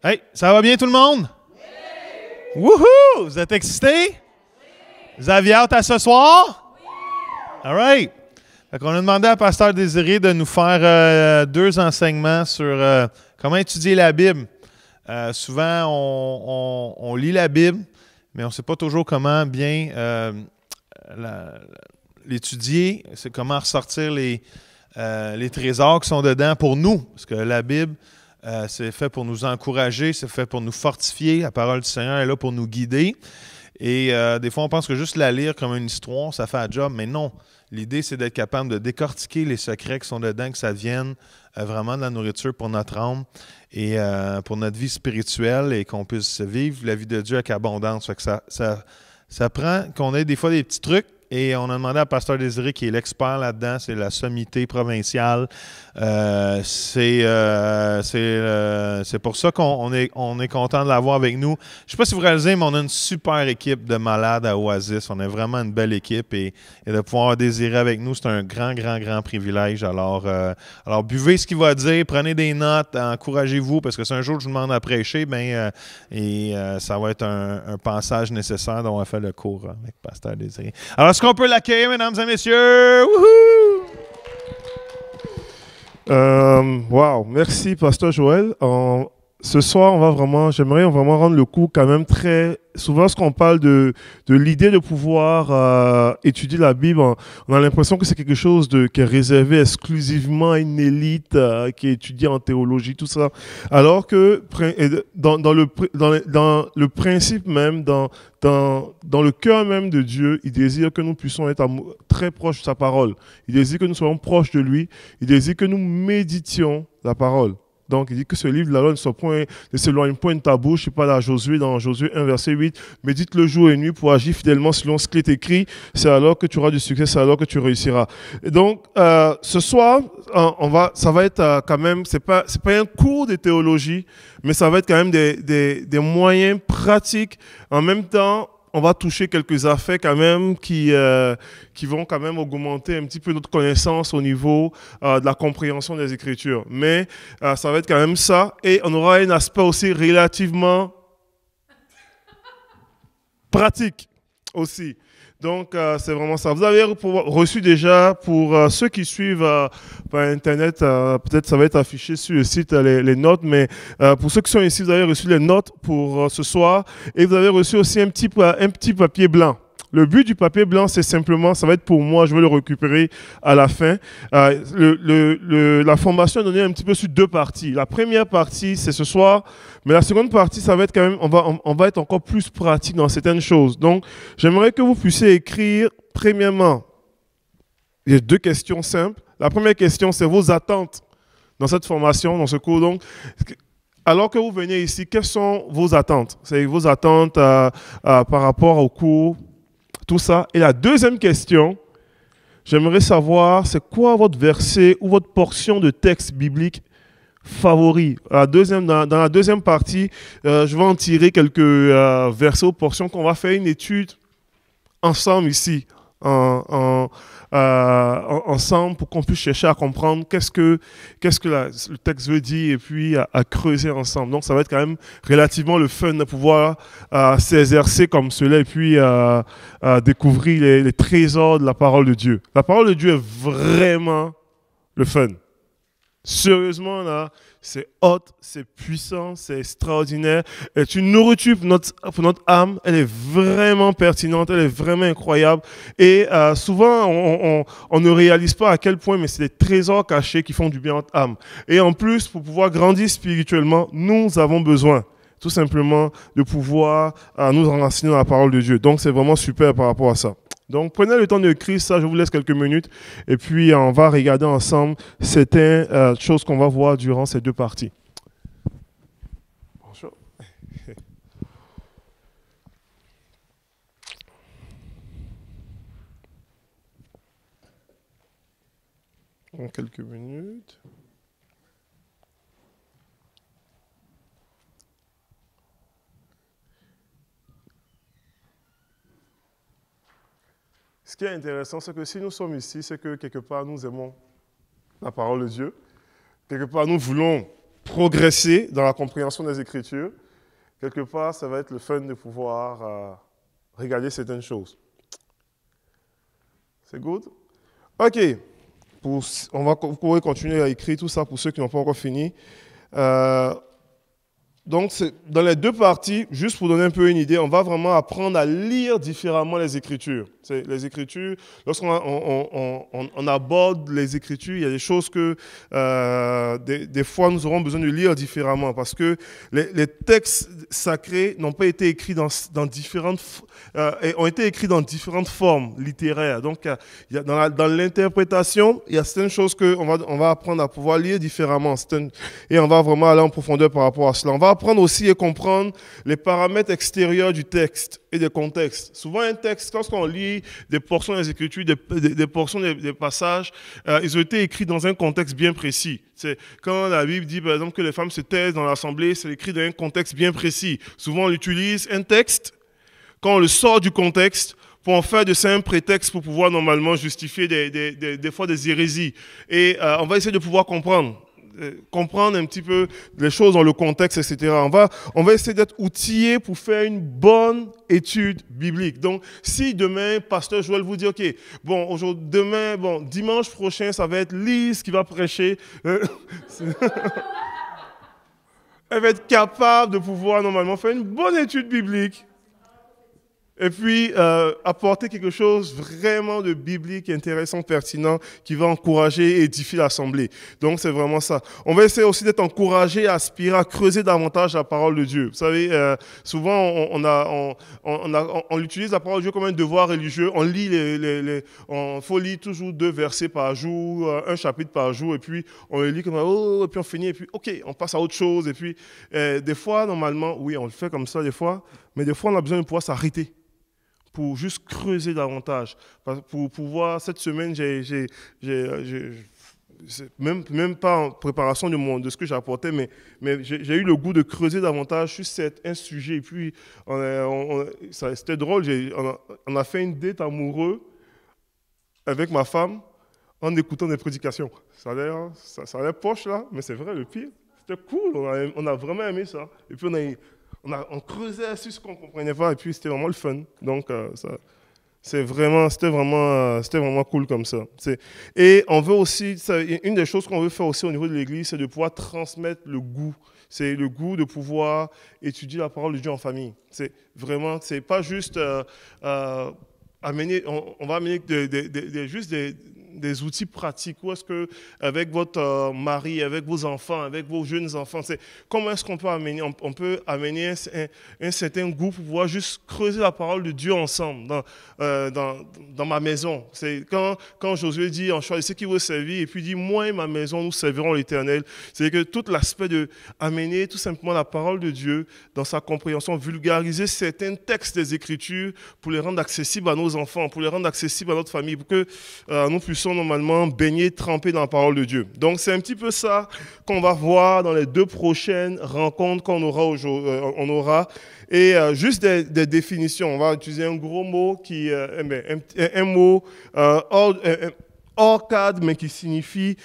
Hey, ça va bien tout le monde? Oui! Wouhou! Vous êtes excités? Vous aviez hâte à ce soir? All right. On a demandé à Pasteur Désiré de nous faire deux enseignements sur comment étudier la Bible. Souvent, on lit la Bible, mais on ne sait pas toujours comment bien l'étudier. C'est comment ressortir les trésors qui sont dedans pour nous. Parce que la Bible, c'est fait pour nous encourager, c'est fait pour nous fortifier. La parole du Seigneur est là pour nous guider. Et des fois, on pense que juste la lire comme une histoire, ça fait un job, mais non. L'idée, c'est d'être capable de décortiquer les secrets qui sont dedans, que ça vienne vraiment de la nourriture pour notre âme et pour notre vie spirituelle et qu'on puisse vivre la vie de Dieu avec abondance. Fait que ça prend qu'on ait des fois des petits trucs. Et on a demandé à Pasteur Désiré, qui est l'expert là-dedans, c'est la sommité provinciale. C'est pour ça qu'on est content de l'avoir avec nous. Je ne sais pas si vous réalisez, mais on a une super équipe de malades à Oasis. On a vraiment une belle équipe et de pouvoir désirer avec nous, c'est un grand, grand, grand privilège. Alors buvez ce qu'il va dire, prenez des notes, encouragez-vous, parce que si un jour je vous demande à prêcher, ça va être un passage nécessaire dont on va faire le cours avec Pasteur Désiré. Alors, est-ce qu'on peut l'accueillir, mesdames et messieurs? Wouhou! Wow, merci Pasteur Joël. Ce soir, j'aimerais vraiment rendre le coup quand même très... Souvent, lorsqu'on parle de l'idée de pouvoir étudier la Bible, on a l'impression que c'est quelque chose qui est réservé exclusivement à une élite qui est étudiée en théologie, tout ça. Alors que dans le principe même, dans le cœur même de Dieu, il désire que nous puissions être très proches de sa parole. Il désire que nous soyons proches de lui. Il désire que nous méditions la parole. Donc, il dit que ce livre de la loi ne s'éloigne point de ta bouche. Je parle à Josué, dans Josué 1, verset 8. Médite le jour et nuit pour agir fidèlement selon ce qui est écrit. C'est alors que tu auras du succès, c'est alors que tu réussiras. Et donc, ce soir, ça va être quand même, c'est pas un cours de théologie, mais ça va être quand même des moyens pratiques. En même temps, on va toucher quelques aspects quand même qui vont quand même augmenter un petit peu notre connaissance au niveau de la compréhension des Écritures. Mais ça va être quand même ça. Et on aura un aspect aussi relativement pratique aussi. Donc, c'est vraiment ça. Vous avez reçu déjà, pour ceux qui suivent par Internet, peut-être ça va être affiché sur le site, les notes, mais pour ceux qui sont ici, vous avez reçu les notes pour ce soir et vous avez reçu aussi un petit papier blanc. Le but du papier blanc, c'est simplement, ça va être pour moi, je vais le récupérer à la fin. La formation est donnée un petit peu sur deux parties. La première partie, c'est ce soir, mais la seconde partie, ça va être quand même, on va être encore plus pratique dans certaines choses. Donc, j'aimerais que vous puissiez écrire, premièrement, il y a deux questions simples. La première question, c'est vos attentes dans cette formation, dans ce cours. Donc, alors que vous venez ici, quelles sont vos attentes? C'est vos attentes par rapport au cours, tout ça. Et la deuxième question, j'aimerais savoir, c'est quoi votre verset ou votre portion de texte biblique favori? Dans la deuxième partie, je vais en tirer quelques versets ou portions qu'on va faire une étude ensemble ici, ensemble pour qu'on puisse chercher à comprendre qu'est-ce que le texte veut dire et puis à creuser ensemble. Donc ça va être quand même relativement le fun de pouvoir s'exercer comme cela et puis découvrir les trésors de la parole de Dieu. La parole de Dieu est vraiment le fun. Sérieusement, là, c'est hot, c'est puissant, c'est extraordinaire. C'est une nourriture pour notre âme. Elle est vraiment pertinente, elle est vraiment incroyable. Et souvent, on ne réalise pas à quel point, mais c'est des trésors cachés qui font du bien à notre âme. Et en plus, pour pouvoir grandir spirituellement, nous avons besoin tout simplement de pouvoir nous enraciner dans la parole de Dieu. Donc, c'est vraiment super par rapport à ça. Donc, prenez le temps d'écrire ça, je vous laisse quelques minutes, et puis on va regarder ensemble certaines choses qu'on va voir durant ces deux parties. Bonjour. En quelques minutes. Ce qui est intéressant, c'est que si nous sommes ici, c'est que quelque part nous aimons la parole de Dieu. Quelque part nous voulons progresser dans la compréhension des Écritures, quelque part, ça va être le fun de pouvoir regarder certaines choses. C'est good? OK. Vous pourrez continuer à écrire tout ça pour ceux qui n'ont pas encore fini. Donc, dans les deux parties, juste pour donner un peu une idée, on va vraiment apprendre à lire différemment les Écritures. Les Écritures, lorsqu'on on aborde les Écritures, il y a des choses que des fois nous aurons besoin de lire différemment parce que les textes sacrés n'ont pas été écrits ont été écrits dans différentes formes littéraires. Donc, dans l'interprétation, il y a certaines choses qu'on va apprendre à pouvoir lire différemment et on va vraiment aller en profondeur par rapport à cela. On va apprendre aussi et comprendre les paramètres extérieurs du texte et des contextes. Souvent, un texte, lorsqu'on lit des portions des Écritures, des portions des passages, ils ont été écrits dans un contexte bien précis. C'est quand la Bible dit, par exemple, que les femmes se taisent dans l'assemblée, c'est écrit dans un contexte bien précis. Souvent, on utilise un texte, quand on le sort du contexte, pour en faire de ça un prétexte pour pouvoir normalement justifier des fois des hérésies. Et on va essayer de pouvoir comprendre un petit peu les choses dans le contexte, etc. On va essayer d'être outillé pour faire une bonne étude biblique. Donc, si demain, pasteur Joël vous dit, OK, dimanche prochain, ça va être Lise qui va prêcher. Elle va être capable de pouvoir normalement faire une bonne étude biblique. Et puis, apporter quelque chose vraiment de biblique, intéressant, pertinent, qui va encourager et édifier l'Assemblée. Donc, c'est vraiment ça. On va essayer aussi d'être encouragé à aspirer à creuser davantage la parole de Dieu. Vous savez, souvent, on utilise la parole de Dieu comme un devoir religieux. On lit faut lire toujours 2 versets par jour, un chapitre par jour, et puis on le lit comme et puis on finit, et puis OK, on passe à autre chose. Et puis, des fois, normalement, oui, on le fait comme ça des fois, mais des fois, on a besoin de pouvoir s'arrêter pour juste creuser davantage. Pour pouvoir, cette semaine, même pas en préparation de ce que j'apportais, mais j'ai eu le goût de creuser davantage sur un sujet. Et puis, c'était drôle, on a fait une date amoureux avec ma femme en écoutant des prédications. Ça a l'air poche là, mais c'est vrai, le pire. C'était cool, on a vraiment aimé ça. Et puis, on creusait sur ce qu'on ne comprenait pas et puis c'était vraiment le fun. Donc, c'était vraiment cool comme ça. Et on veut aussi, une des choses qu'on veut faire aussi au niveau de l'Église, c'est de pouvoir transmettre le goût. C'est le goût de pouvoir étudier la parole de Dieu en famille. C'est pas juste amener, on va amener juste des outils pratiques. Où est-ce que, avec votre mari, avec vos enfants, avec vos jeunes enfants, comment est-ce qu'on peut amener, on peut amener un certain goût pour pouvoir juste creuser la parole de Dieu ensemble dans ma maison. C'est quand Josué dit, en choisissez qui vous servir, et puis dit, moi et ma maison, nous servirons l'Éternel. C'est que tout l'aspect de amener tout simplement la parole de Dieu dans sa compréhension, vulgariser certains textes des Écritures pour les rendre accessibles à nos enfants, pour les rendre accessibles à notre famille, pour que nous puissions normalement baigner, tremper dans la parole de Dieu. Donc, c'est un petit peu ça qu'on va voir dans les 2 prochaines rencontres qu'on aura aujourd'hui. Et juste des définitions. On va utiliser un gros mot un mot hors cadre, mais qui signifie,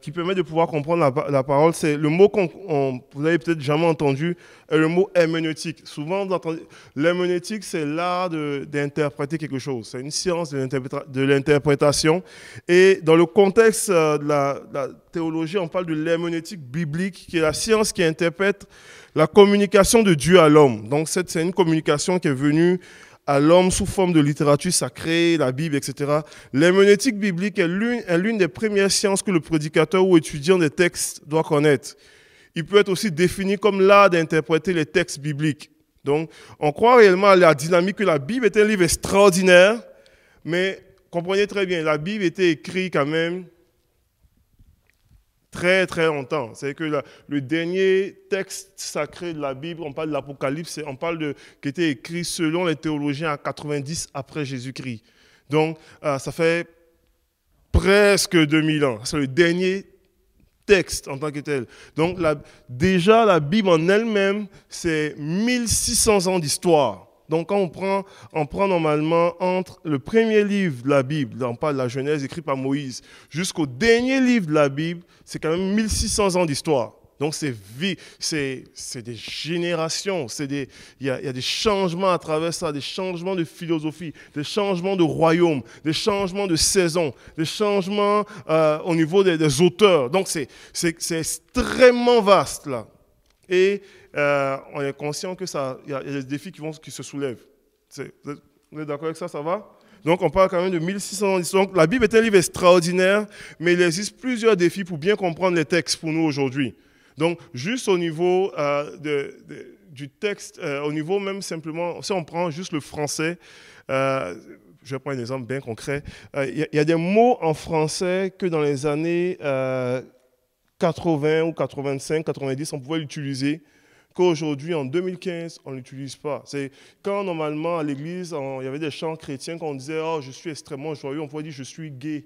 qui permet de pouvoir comprendre la parole. C'est le mot vous avez peut-être jamais entendu, le mot herméneutique. Souvent, l'herméneutique, c'est l'art d'interpréter quelque chose. C'est une science de l'interprétation. Et dans le contexte de la théologie, on parle de l'herméneutique biblique, qui est la science qui interprète la communication de Dieu à l'homme. Donc, c'est une communication qui est venue à l'homme sous forme de littérature sacrée, la Bible, etc. L'herméneutique biblique est l'une des premières sciences que le prédicateur ou étudiant des textes doit connaître. Il peut être aussi défini comme l'art d'interpréter les textes bibliques. Donc, on croit réellement à la dynamique que la Bible est un livre extraordinaire, mais comprenez très bien, la Bible était écrite quand même très, très longtemps. C'est que le dernier texte sacré de la Bible, on parle de l'Apocalypse, on parle qui a été écrit selon les théologiens à 90 après Jésus-Christ. Donc, ça fait presque 2000 ans. C'est le dernier texte en tant que tel. Donc, déjà, la Bible en elle-même, c'est 1600 ans d'histoire. Donc, quand on prend normalement entre le premier livre de la Bible, on parle de la Genèse écrite par Moïse, jusqu'au dernier livre de la Bible, c'est quand même 1600 ans d'histoire. Donc, c'est des générations, il y a des changements à travers ça, des changements de philosophie, des changements de royaume, des changements de saison, des changements au niveau des auteurs. Donc, c'est extrêmement vaste, là. Et on est conscient que il y a des défis qui se soulèvent. Vous êtes d'accord avec ça? Ça va? Donc, on parle quand même de 1600 ans d'histoire. Donc, la Bible est un livre extraordinaire, mais il existe plusieurs défis pour bien comprendre les textes pour nous aujourd'hui. Donc, juste au niveau du texte, au niveau même simplement, si on prend juste le français, je vais prendre un exemple bien concret. Il y a des mots en français que dans les années 80 ou 85, 90, on pouvait l'utiliser, qu'aujourd'hui, en 2015, on ne l'utilise pas. C'est quand, normalement, à l'église, il y avait des chants chrétiens, quand on disait « Oh, je suis extrêmement joyeux », on pouvait dire « Je suis gay ».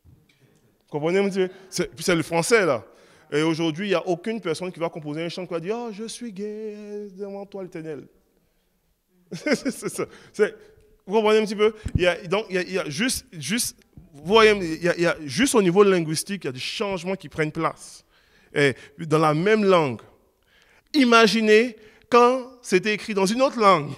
Vous comprenez? C'est le français, là. Et aujourd'hui, il n'y a aucune personne qui va composer un chant qui va dire « Oh, je suis gay devant toi, l'Éternel ». C'est ça. Vous comprenez un petit peu? Donc, il y a juste, vous voyez, il y a juste au niveau linguistique, il y a des changements qui prennent place. Et dans la même langue. Imaginez quand c'était écrit dans une autre langue.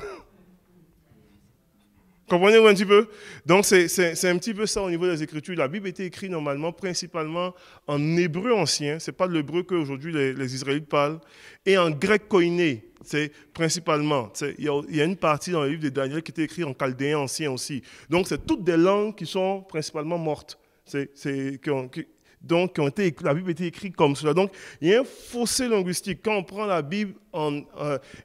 Comprenez-vous un petit peu? Donc, c'est un petit peu ça au niveau des Écritures. La Bible était écrite normalement, principalement en hébreu ancien. Ce n'est pas l'hébreu qu'aujourd'hui les Israélites parlent. Et en grec koiné, c'est principalement. Il y a une partie dans le livre de Daniel qui était écrite en chaldéen ancien aussi. Donc, c'est toutes des langues qui sont principalement mortes. Donc, la Bible a été écrite comme cela. Donc, il y a un fossé linguistique. Quand on prend la Bible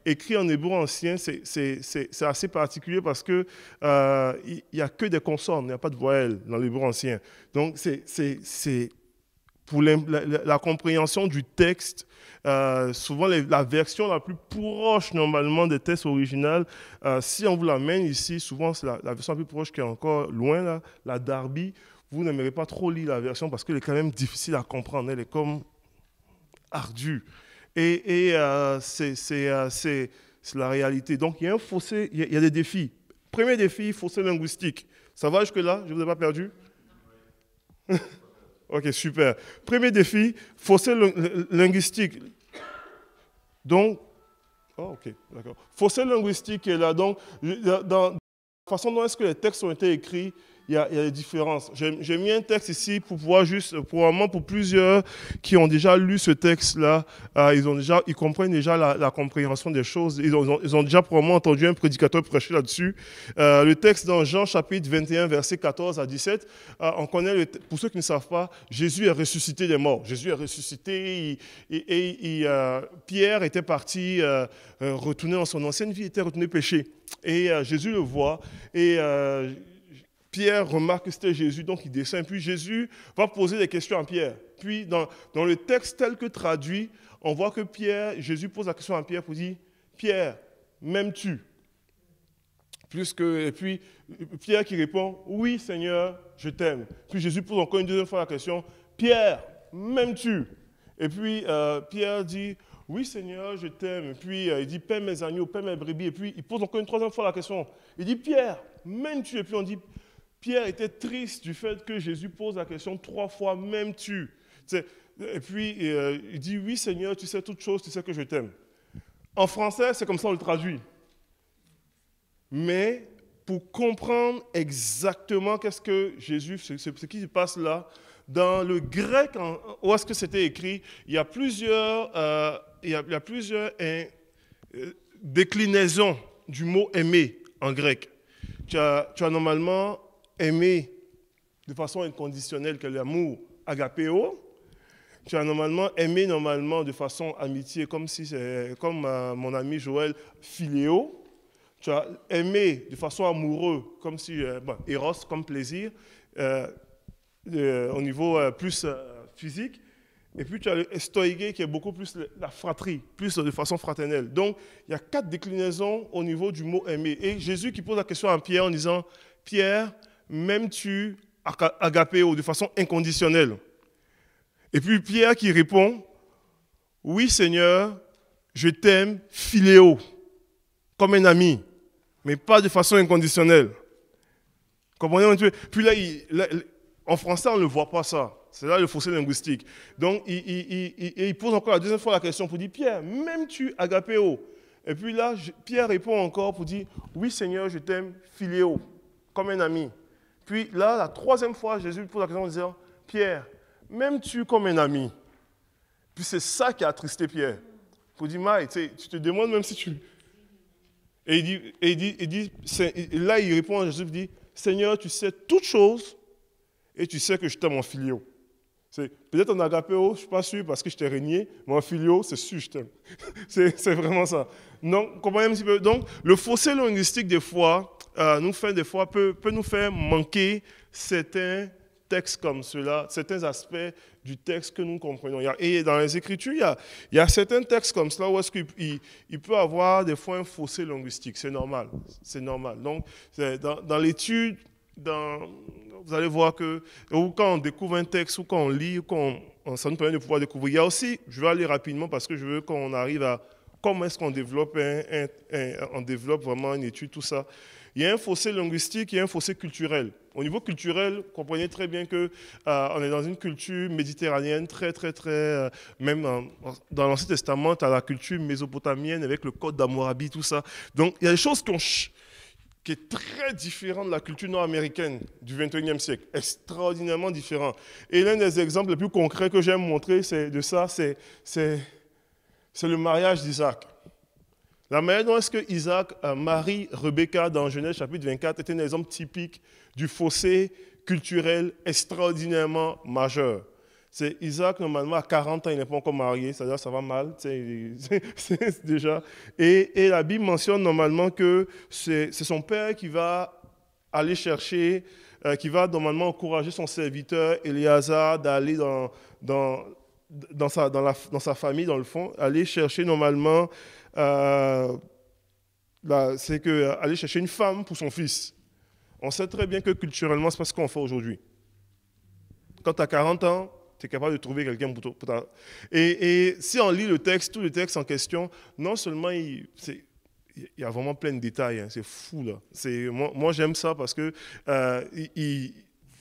écrite en hébreu ancien, c'est assez particulier parce qu'il n'y a que des consonnes, il n'y a pas de voyelles dans l'hébreu ancien. Donc, c'est pour la compréhension du texte, souvent la version la plus proche normalement des textes originaux, si on vous l'amène ici, souvent c'est la version la plus proche qui est encore loin, là, la Darby. Vous n'aimerez pas trop lire la version parce qu'elle est quand même difficile à comprendre. Elle est comme ardue. Et c'est la réalité. Donc, il y a un fossé, il y a des défis. Premier défi, fossé linguistique. Ça va jusque-là? Je ne vous ai pas perdu? Ok, super. Premier défi, fossé linguistique. Donc, ok, d'accord. Fossé linguistique est là. Donc, dans la façon dont est-ce que les textes ont été écrits, il y a des différences. J'ai mis un texte ici pour pouvoir probablement pour plusieurs qui ont déjà lu ce texte-là, ils comprennent déjà la compréhension des choses. Ils ont déjà probablement entendu un prédicateur prêcher là-dessus. Le texte dans Jean chapitre 21, versets 14 à 17, on connaît, pour ceux qui ne savent pas, Jésus est ressuscité des morts. Jésus est ressuscité et Pierre était parti retourner dans son ancienne vie, était retourné pécher. Et Jésus le voit et Pierre remarque que c'était Jésus, donc il descend. Puis Jésus va poser des questions à Pierre. Puis dans le texte tel que traduit, on voit que Jésus pose la question à Pierre pour dire « Pierre, m'aimes-tu » Et puis Pierre qui répond « Oui Seigneur, je t'aime ». Puis Jésus pose encore une deuxième fois la question « Pierre, m'aimes-tu » Et puis Pierre dit « Oui Seigneur, je t'aime ». Et puis il dit « Paie mes agneaux, paie mes brebis ». Et puis il pose encore une troisième fois la question. Il dit « Pierre, m'aimes-tu » Et puis on dit Pierre était triste du fait que Jésus pose la question 3 fois, m'aimes-tu? Et puis il dit, oui Seigneur, tu sais toutes choses, tu sais que je t'aime. En français, c'est comme ça on le traduit. Mais pour comprendre exactement qu'est-ce que Jésus, ce qui se passe là, dans le grec, où est-ce que c'était écrit, il y a plusieurs, déclinaisons du mot aimer en grec. Tu as normalement aimer de façon inconditionnelle, que l'amour agapéo. Tu as normalement aimé de façon amitié, comme mon ami Joël, philéo. Tu as aimé de façon amoureuse, comme si, éros, comme plaisir, au niveau plus physique. Et puis tu as le stoïgé qui est beaucoup plus la fratrie, plus de façon fraternelle. Donc, il y a 4 déclinaisons au niveau du mot aimer. Et Jésus qui pose la question à Pierre en disant, Pierre, m'aimes-tu agapéo, de façon inconditionnelle? Et puis Pierre qui répond, oui Seigneur, je t'aime philéo, comme un ami, mais pas de façon inconditionnelle. Comprenez-vous? Puis là, en français, on ne le voit pas ça. C'est là le fossé linguistique. Donc, il pose encore la deuxième fois la question pour dire, Pierre, m'aimes-tu agapéo? Et puis là, Pierre répond encore pour dire, oui Seigneur, je t'aime philéo, comme un ami. Puis là, la troisième fois, Jésus pose la question en disant, Pierre, m'aimes-tu comme un ami? Puis c'est ça qui a attristé Pierre. Pour dire, Maï, tu te demandes même si tu... Et là, il répond à Jésus, il dit, Seigneur, tu sais toutes choses et tu sais que je t'aime en philéo. Peut-être en agapéo, je ne suis pas sûr parce que je t'ai régné, mais en philéo, c'est sûr que je t'aime. C'est vraiment ça. Donc, comprenez un petit peu. Donc, le fossé linguistique, des fois, peut nous faire manquer certains textes comme cela, certains aspects du texte que nous comprenons. Et dans les Écritures, il y a certains textes comme cela où est-ce qu'il peut avoir des fois un fossé linguistique. C'est normal. C'est normal. Donc, dans l'étude, vous allez voir que ou quand on découvre un texte, ou quand on lit, ça nous permet de pouvoir découvrir. Il y a aussi, je vais aller rapidement parce que je veux qu'on arrive à comment est-ce qu'on développe, on développe vraiment une étude, tout ça. Il y a un fossé linguistique, il y a un fossé culturel. Au niveau culturel, comprenez très bien qu'on est dans une culture méditerranéenne même dans l'Ancien Testament, tu as la culture mésopotamienne avec le code d'Hammurabi, tout ça. Donc, il y a des choses qui est très différent de la culture nord-américaine du 21e siècle, extraordinairement différent. Et l'un des exemples les plus concrets que j'aime montrer de ça, c'est le mariage d'Isaac. La manière dont est-ce que Isaac marie Rebecca dans Genèse chapitre 24 est un exemple typique du fossé culturel extraordinairement majeur. C'est Isaac, normalement, à 40 ans, il n'est pas encore marié, c'est-à-dire ça va mal, déjà. Et la Bible mentionne normalement que c'est son père qui va aller chercher, qui va normalement encourager son serviteur Éléazar d'aller dans sa famille, dans le fond, aller chercher normalement, aller chercher une femme pour son fils. On sait très bien que culturellement, c'est pas ce qu'on fait aujourd'hui. Quand tu as 40 ans, tu es capable de trouver quelqu'un pour ta... Et si on lit le texte, tout le texte en question, non seulement il y a vraiment plein de détails, hein, c'est fou là. Moi j'aime ça parce que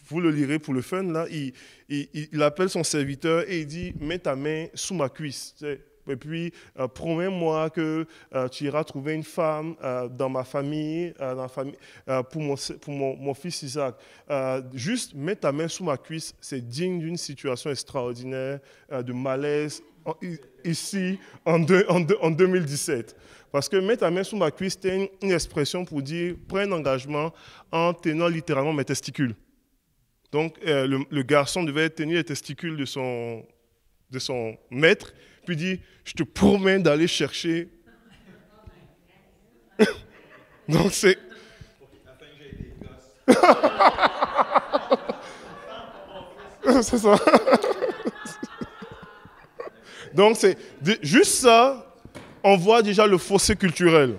vous le lirez pour le fun là, il appelle son serviteur et il dit mets ta main sous ma cuisse. Et puis, promets-moi que tu iras trouver une femme dans ma famille, pour mon fils Isaac. Juste mets ta main sous ma cuisse, c'est digne d'une situation extraordinaire de malaise ici en 2017. Parce que mets ta main sous ma cuisse, c'est une expression pour dire prends un engagement en tenant littéralement mes testicules. Donc, le garçon devait tenir les testicules de son maître, puis dit, je te promets d'aller chercher. Donc c'est... c'est ça. Donc c'est juste ça, on voit déjà le fossé culturel.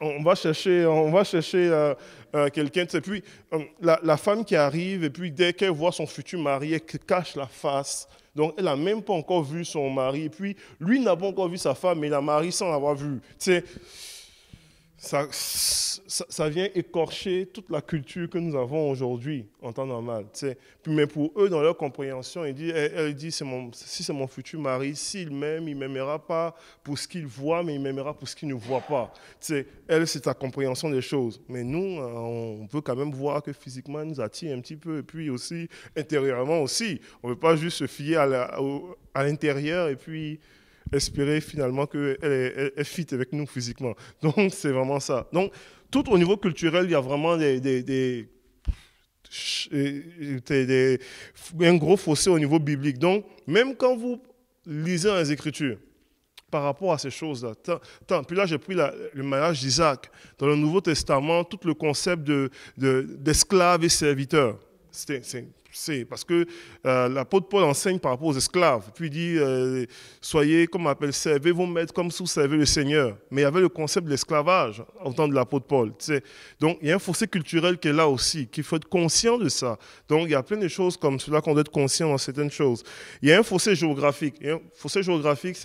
On va chercher quelqu'un, et puis la femme qui arrive, et puis dès qu'elle voit son futur mari, elle cache la face. Donc, elle n'a même pas encore vu son mari. Et puis, lui n'a pas encore vu sa femme, mais il a marié sans l'avoir vu. Ça vient écorcher toute la culture que nous avons aujourd'hui en temps normal. Mais pour eux, dans leur compréhension, elle dit si c'est mon futur mari, s'il m'aime, il ne m'aimera pas pour ce qu'il voit, mais il m'aimera pour ce qu'il ne voit pas. Elle, c'est sa compréhension des choses. Mais nous, on peut quand même voir que physiquement, elle nous attire un petit peu. Et puis aussi, intérieurement aussi. On ne peut pas juste se fier à l'intérieur et puis espérer finalement qu'elle fit avec nous physiquement. Donc, c'est vraiment ça. Donc, tout au niveau culturel, il y a vraiment un gros fossé au niveau biblique. Donc, même quand vous lisez dans les Écritures, par rapport à ces choses-là, puis là, j'ai pris le mariage d'Isaac. Dans le Nouveau Testament, tout le concept d'esclaves et serviteurs. C'est parce que l'apôtre Paul enseigne par rapport aux esclaves. Puis il dit, soyez, comme on appelle, servez vos maîtres comme si vous servez le Seigneur. Mais il y avait le concept de l'esclavage au temps de l'apôtre Paul. Donc il y a un fossé culturel qui est là aussi, qu'il faut être conscient de ça. Donc il y a plein de choses comme cela qu'on doit être conscient dans certaines choses. Il y a un fossé géographique. Un fossé géographique,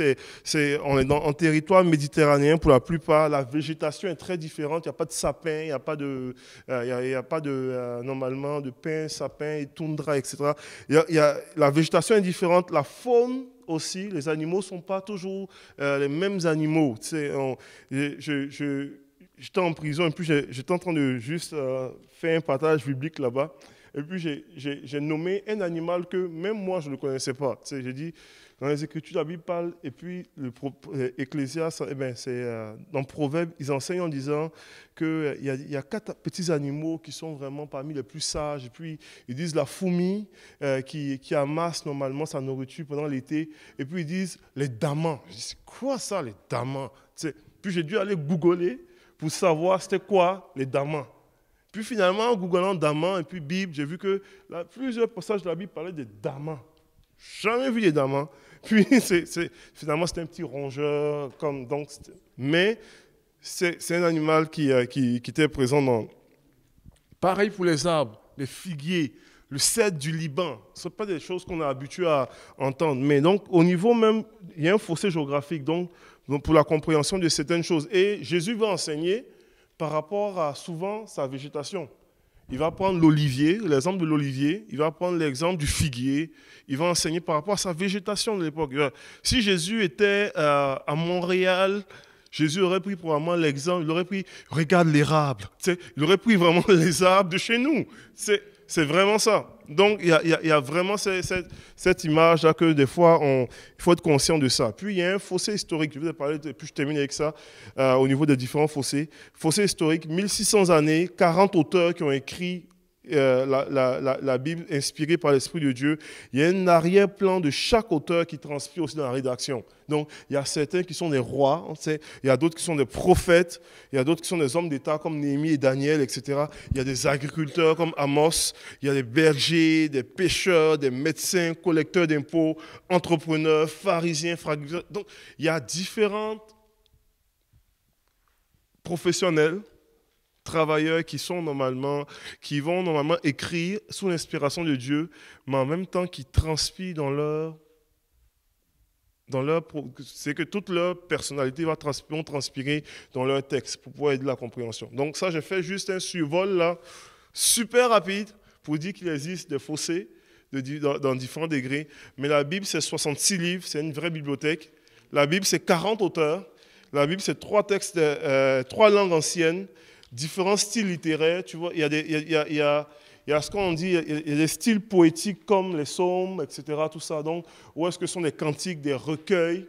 on est en territoire méditerranéen pour la plupart. La végétation est très différente. Il n'y a pas de sapin, il n'y a pas de normalement de pin, sapin et tout toundra, etc. La végétation est différente, la faune aussi, les animaux ne sont pas toujours les mêmes animaux. Tu sais, j'étais en prison et puis j'étais en train de juste faire un partage biblique là-bas. Et puis j'ai nommé un animal que même moi je ne connaissais pas. Tu sais, j'ai dit, dans les Écritures, la Bible parle, et puis Ecclésiaste, dans Proverbes, ils enseignent en disant qu'il y a 4 petits animaux qui sont vraiment parmi les plus sages. Et puis ils disent la fourmi qui amasse normalement sa nourriture pendant l'été. Et puis ils disent les damans. Je dis, c'est quoi ça, les damans? Tu sais, puis j'ai dû aller googler pour savoir c'était quoi les damans. Puis finalement, en googlant damans et puis Bible, j'ai vu que plusieurs passages de la Bible parlaient des damans. Jamais vu des damans. Puis finalement, c'est un petit rongeur. Mais c'est un animal qui était présent dans... Pareil pour les arbres, les figuiers, le cèdre du Liban. Ce ne sont pas des choses qu'on est habitué à entendre. Mais donc, au niveau même, il y a un fossé géographique donc pour la compréhension de certaines choses. Et Jésus va enseigner par rapport à souvent sa végétation. Il va prendre l'olivier, l'exemple de l'olivier, il va prendre l'exemple du figuier, il va enseigner par rapport à sa végétation de l'époque. Si Jésus était à Montréal, Jésus aurait pris probablement l'exemple, il aurait pris, regarde l'érable, il aurait pris vraiment les arbres de chez nous. C'est vraiment ça. Donc, il y a vraiment cette image-là que des fois, il faut être conscient de ça. Puis, il y a un fossé historique. Je vais parler, puis je termine avec ça, au niveau des différents fossés. Fossé historique, 1600 années, 40 auteurs qui ont écrit la Bible inspirée par l'Esprit de Dieu. Il y a un arrière-plan de chaque auteur qui transpire aussi dans la rédaction. Donc, il y a certains qui sont des rois, il y a d'autres qui sont des prophètes, il y a d'autres qui sont des hommes d'État comme Néhémie et Daniel, etc. Il y a des agriculteurs comme Amos, il y a des bergers, des pêcheurs, des médecins, collecteurs d'impôts, entrepreneurs, pharisiens, fragiliseurs. Donc, il y a différents professionnels, travailleurs qui vont normalement écrire sous l'inspiration de Dieu, mais en même temps qui transpirent c'est que toute leur personnalité vont transpirer dans leur texte pour pouvoir aider la compréhension. Donc ça, j'ai fait juste un survol là, super rapide, pour dire qu'il existe des fossés dans différents degrés. Mais la Bible, c'est 66 livres, c'est une vraie bibliothèque. La Bible, c'est 40 auteurs. La Bible, c'est 3 textes, 3 langues anciennes, différents styles littéraires. Tu vois, il y a ce qu'on dit, il y a des styles poétiques comme les psaumes, etc., tout ça. Donc, où est-ce que sont des cantiques, des recueils,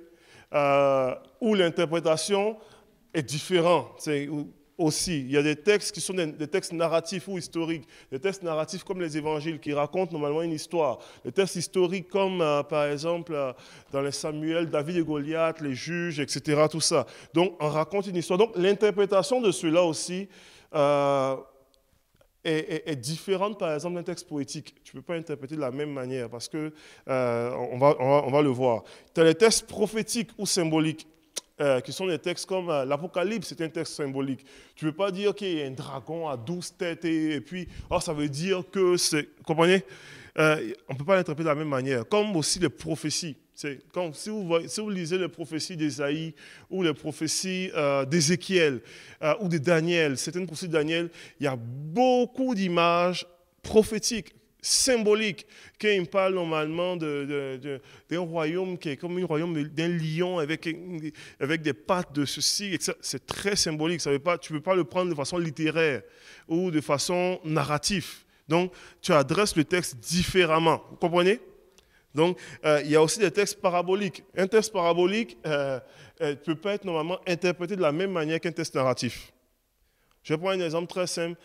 où l'interprétation est différente. Aussi, il y a des textes qui sont des textes narratifs ou historiques, des textes narratifs comme les évangiles qui racontent normalement une histoire, des textes historiques comme par exemple dans les Samuel, David et Goliath, les juges, etc., tout ça. Donc, on raconte une histoire. Donc, l'interprétation de cela aussi est différente, par exemple, d'un texte poétique. Tu ne peux pas interpréter de la même manière parce que on va le voir. Tu as les textes prophétiques ou symboliques. Qui sont des textes comme l'Apocalypse, c'est un texte symbolique. Tu ne peux pas dire qu'il y a un dragon à 12 têtes et puis ça veut dire que c'est... Vous comprenez? On ne peut pas l'interpréter de la même manière. Comme aussi les prophéties. Si vous lisez les prophéties d'Ésaïe ou les prophéties d'Ézéchiel ou de Daniel, certaines prophéties de Daniel, il y a beaucoup d'images prophétiques, symbolique, quand il parle normalement d'un royaume qui est comme un royaume d'un lion avec des pattes de ceci, etc. C'est très symbolique. Tu ne peux pas le prendre de façon littéraire ou de façon narrative. Donc, tu adresses le texte différemment. Vous comprenez? Donc, il y a aussi des textes paraboliques. Un texte parabolique ne peut pas être normalement interprété de la même manière qu'un texte narratif. Je vais prendre un exemple très simple.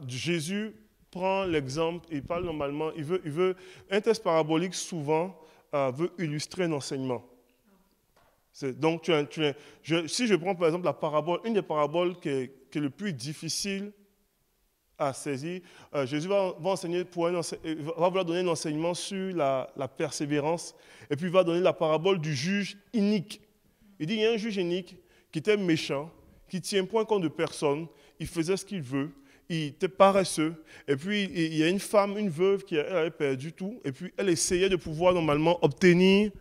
Jésus prend l'exemple, il parle normalement, un texte parabolique souvent veut illustrer un enseignement. Donc, si je prends par exemple la parabole, une des paraboles qui est le plus difficile à saisir, Jésus va vouloir donner un enseignement sur la persévérance, et puis il va donner la parabole du juge inique. Il dit, il y a un juge inique qui était méchant, qui ne tient point compte de personne, il faisait ce qu'il veut, il était paresseux, et puis il y a une femme, une veuve qui avait perdu tout, et puis elle essayait de pouvoir normalement obtenir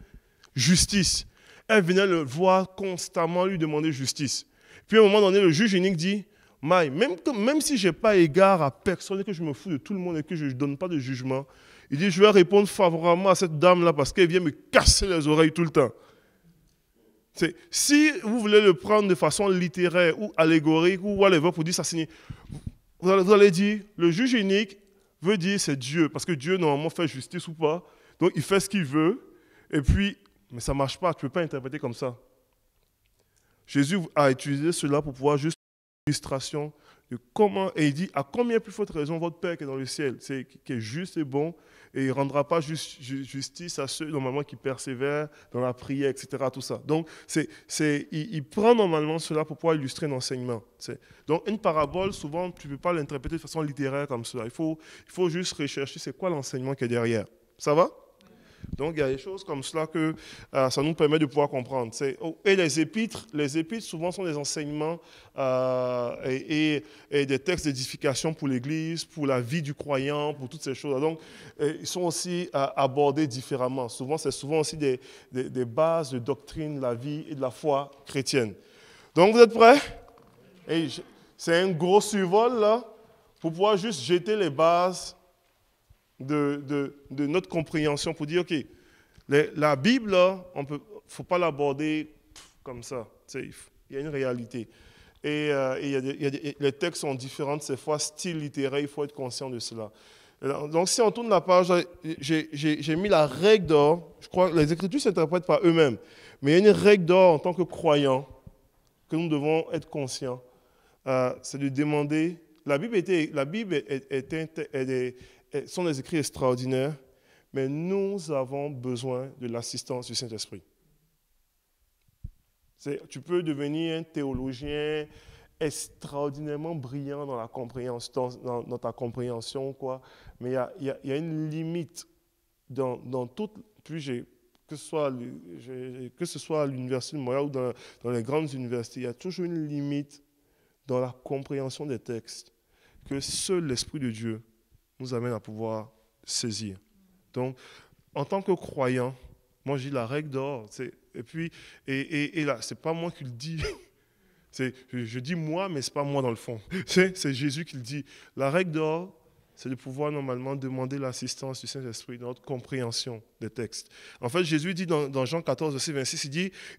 justice. Elle venait le voir constamment lui demander justice. Puis à un moment donné, le juge unique dit, même si je n'ai pas égard à personne et que je me fous de tout le monde et que je ne donne pas de jugement, il dit, je vais répondre favorablement à cette dame-là parce qu'elle vient me casser les oreilles tout le temps. Si vous voulez le prendre de façon littéraire ou allégorique ou whatever pour dire ça signifie, vous allez dire, le juge unique veut dire c'est Dieu, parce que Dieu normalement fait justice ou pas, donc il fait ce qu'il veut, et puis, mais ça ne marche pas, tu ne peux pas interpréter comme ça. Jésus a utilisé cela pour pouvoir juste une illustration de comment, et il dit, à combien plus forte raison votre Père qui est dans le ciel, qui est juste et bon, et il ne rendra pas justice à ceux normalement qui persévèrent dans la prière, etc. Tout ça. Donc, il prend normalement cela pour pouvoir illustrer un enseignement. Donc, une parabole, souvent, tu ne peux pas l'interpréter de façon littéraire comme cela. Il faut juste rechercher c'est quoi l'enseignement qui est derrière. Ça va? Donc, il y a des choses comme cela que ça nous permet de pouvoir comprendre. Et les épîtres, souvent, sont des enseignements et des textes d'édification pour l'Église, pour la vie du croyant, pour toutes ces choses. Donc, ils sont aussi abordés différemment. C'est souvent aussi des bases de doctrine de la vie et de la foi chrétienne. Donc, vous êtes prêts? Et c'est un gros survol, là, pour pouvoir juste jeter les bases de notre compréhension pour dire, OK, la Bible, il ne faut pas l'aborder comme ça. Il y a une réalité. Et les textes sont différents, ces fois, style littéraire, il faut être conscient de cela. Donc, si on tourne la page, j'ai mis la règle d'or. Je crois que les Écritures ne s'interprètent pas eux-mêmes. Mais il y a une règle d'or en tant que croyants que nous devons être conscients. C'est de demander. La Bible sont des écrits extraordinaires, mais nous avons besoin de l'assistance du Saint-Esprit. Tu peux devenir un théologien extraordinairement brillant dans ta compréhension, quoi, mais il y a une limite dans toute. Puis que ce soit à l'Université de Montréal ou dans les grandes universités, il y a toujours une limite dans la compréhension des textes que seul l'Esprit de Dieu nous amène à pouvoir saisir. Donc, en tant que croyant, moi, j'ai la règle d'or. Et là, ce n'est pas moi qui le dis. Je dis moi, mais ce n'est pas moi dans le fond. C'est Jésus qui le dit. La règle d'or, c'est de pouvoir normalement demander l'assistance du Saint-Esprit dans notre compréhension des textes. En fait, Jésus dit dans Jean 14, verset 26,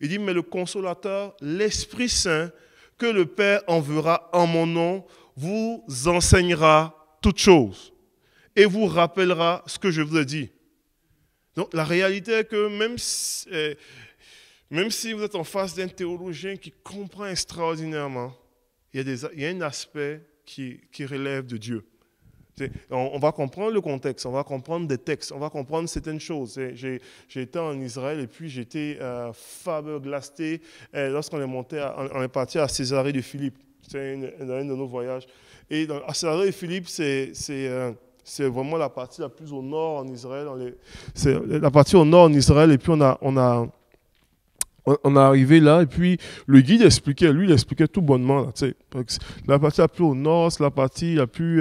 il dit, mais le Consolateur, l'Esprit Saint, que le Père enverra en mon nom, vous enseignera toutes choses et vous rappellera ce que je vous ai dit. Donc, la réalité est que même si vous êtes en face d'un théologien qui comprend extraordinairement, il y a un aspect qui relève de Dieu. On va comprendre le contexte, on va comprendre des textes, on va comprendre certaines choses. J'ai été en Israël et puis j'étais flabbergasté lorsqu'on est parti à Césarée de Philippe. C'est un de nos voyages. Et à Césarée de Philippe, c'est vraiment la partie la plus au nord en Israël. C'est la partie au nord en Israël et puis on est arrivé là, et puis le guide expliquait, il expliquait tout bonnement. Là, la partie la plus au nord, c'est la partie la plus...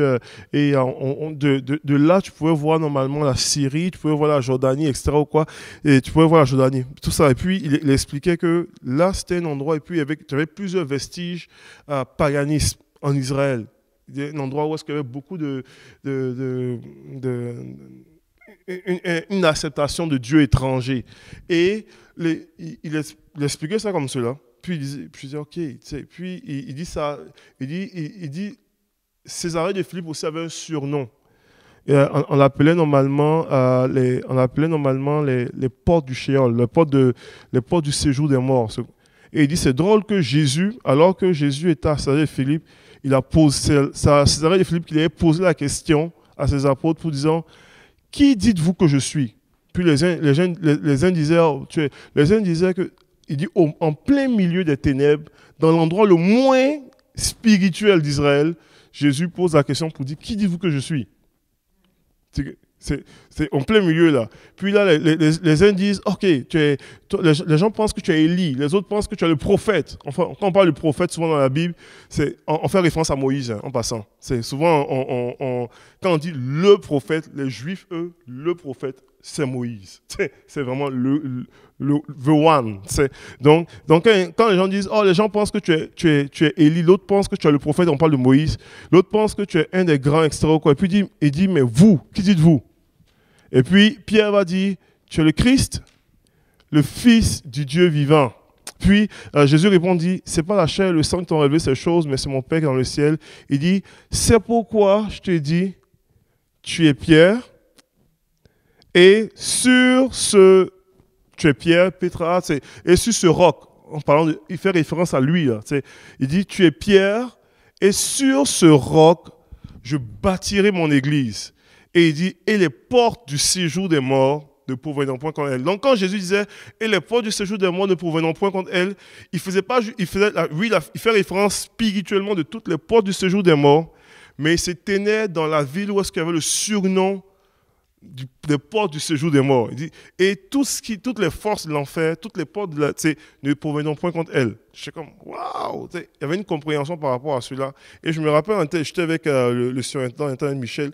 de là, tu pouvais voir normalement la Syrie, tu pouvais voir la Jordanie, etc. Ou quoi, et tu pouvais voir la Jordanie, tout ça. Et puis, il expliquait que là, c'était un endroit, et puis tu avais plusieurs vestiges paganisme en Israël. Un endroit où il y avait beaucoup une acceptation de Dieu étranger. Et il expliquait ça comme cela. Puis je disais, OK. Puis il dit ça. Il dit Césarée de Philippe aussi avait un surnom. Et on l'appelait normalement les portes du Sheol, les portes du séjour des morts. Et il dit, c'est drôle que Jésus, alors que Jésus était à Césarée de Philippe, il a posé, c'est à Césarée de Philippe qu'il avait posé la question à ses apôtres pour disant, qui dites-vous que je suis? Puis les uns disaient que, il dit, en plein milieu des ténèbres, dans l'endroit le moins spirituel d'Israël, Jésus pose la question pour dire, qui dites-vous que je suis? C'est en plein milieu là. Puis là, les uns disent, OK, les gens pensent que tu es Élie, les autres pensent que tu es le prophète. Enfin, quand on parle du prophète, souvent dans la Bible, on fait référence à Moïse, en passant. C'est souvent, quand on dit le prophète, les Juifs, eux, le prophète, c'est Moïse. C'est vraiment the one. Donc quand les gens disent, oh, les gens pensent que tu es Élie, l'autre pense que tu es le prophète, on parle de Moïse, l'autre pense que tu es un des grands, etc. Et puis il dit, mais vous, qui dites-vous? Et puis Pierre va dire, tu es le Christ, le Fils du Dieu vivant. Puis Jésus répond, dit, c'est pas la chair et le sang qui t'ont révélé ces choses, mais c'est mon Père qui est dans le ciel. Il dit, c'est pourquoi je te dis, tu es Pierre, et sur ce, tu es Pierre, Pétra, et sur ce roc, en parlant il fait référence à lui, là, il dit, tu es Pierre, et sur ce roc, je bâtirai mon église. Et il dit, et les portes du séjour des morts ne pourront point contre elle. Donc quand Jésus disait, et les portes du séjour des morts ne pourront point contre elle, il fait référence spirituellement de toutes les portes du séjour des morts, mais il se tenait dans la ville où est-ce qu'il y avait le surnom des portes du séjour des morts. Il dit, et toutes les forces de l'enfer, toutes les portes ne pourront point contre elle. Je suis comme, waouh! Il y avait une compréhension par rapport à cela. Et je me rappelle, j'étais avec le surintendant Internet Michel,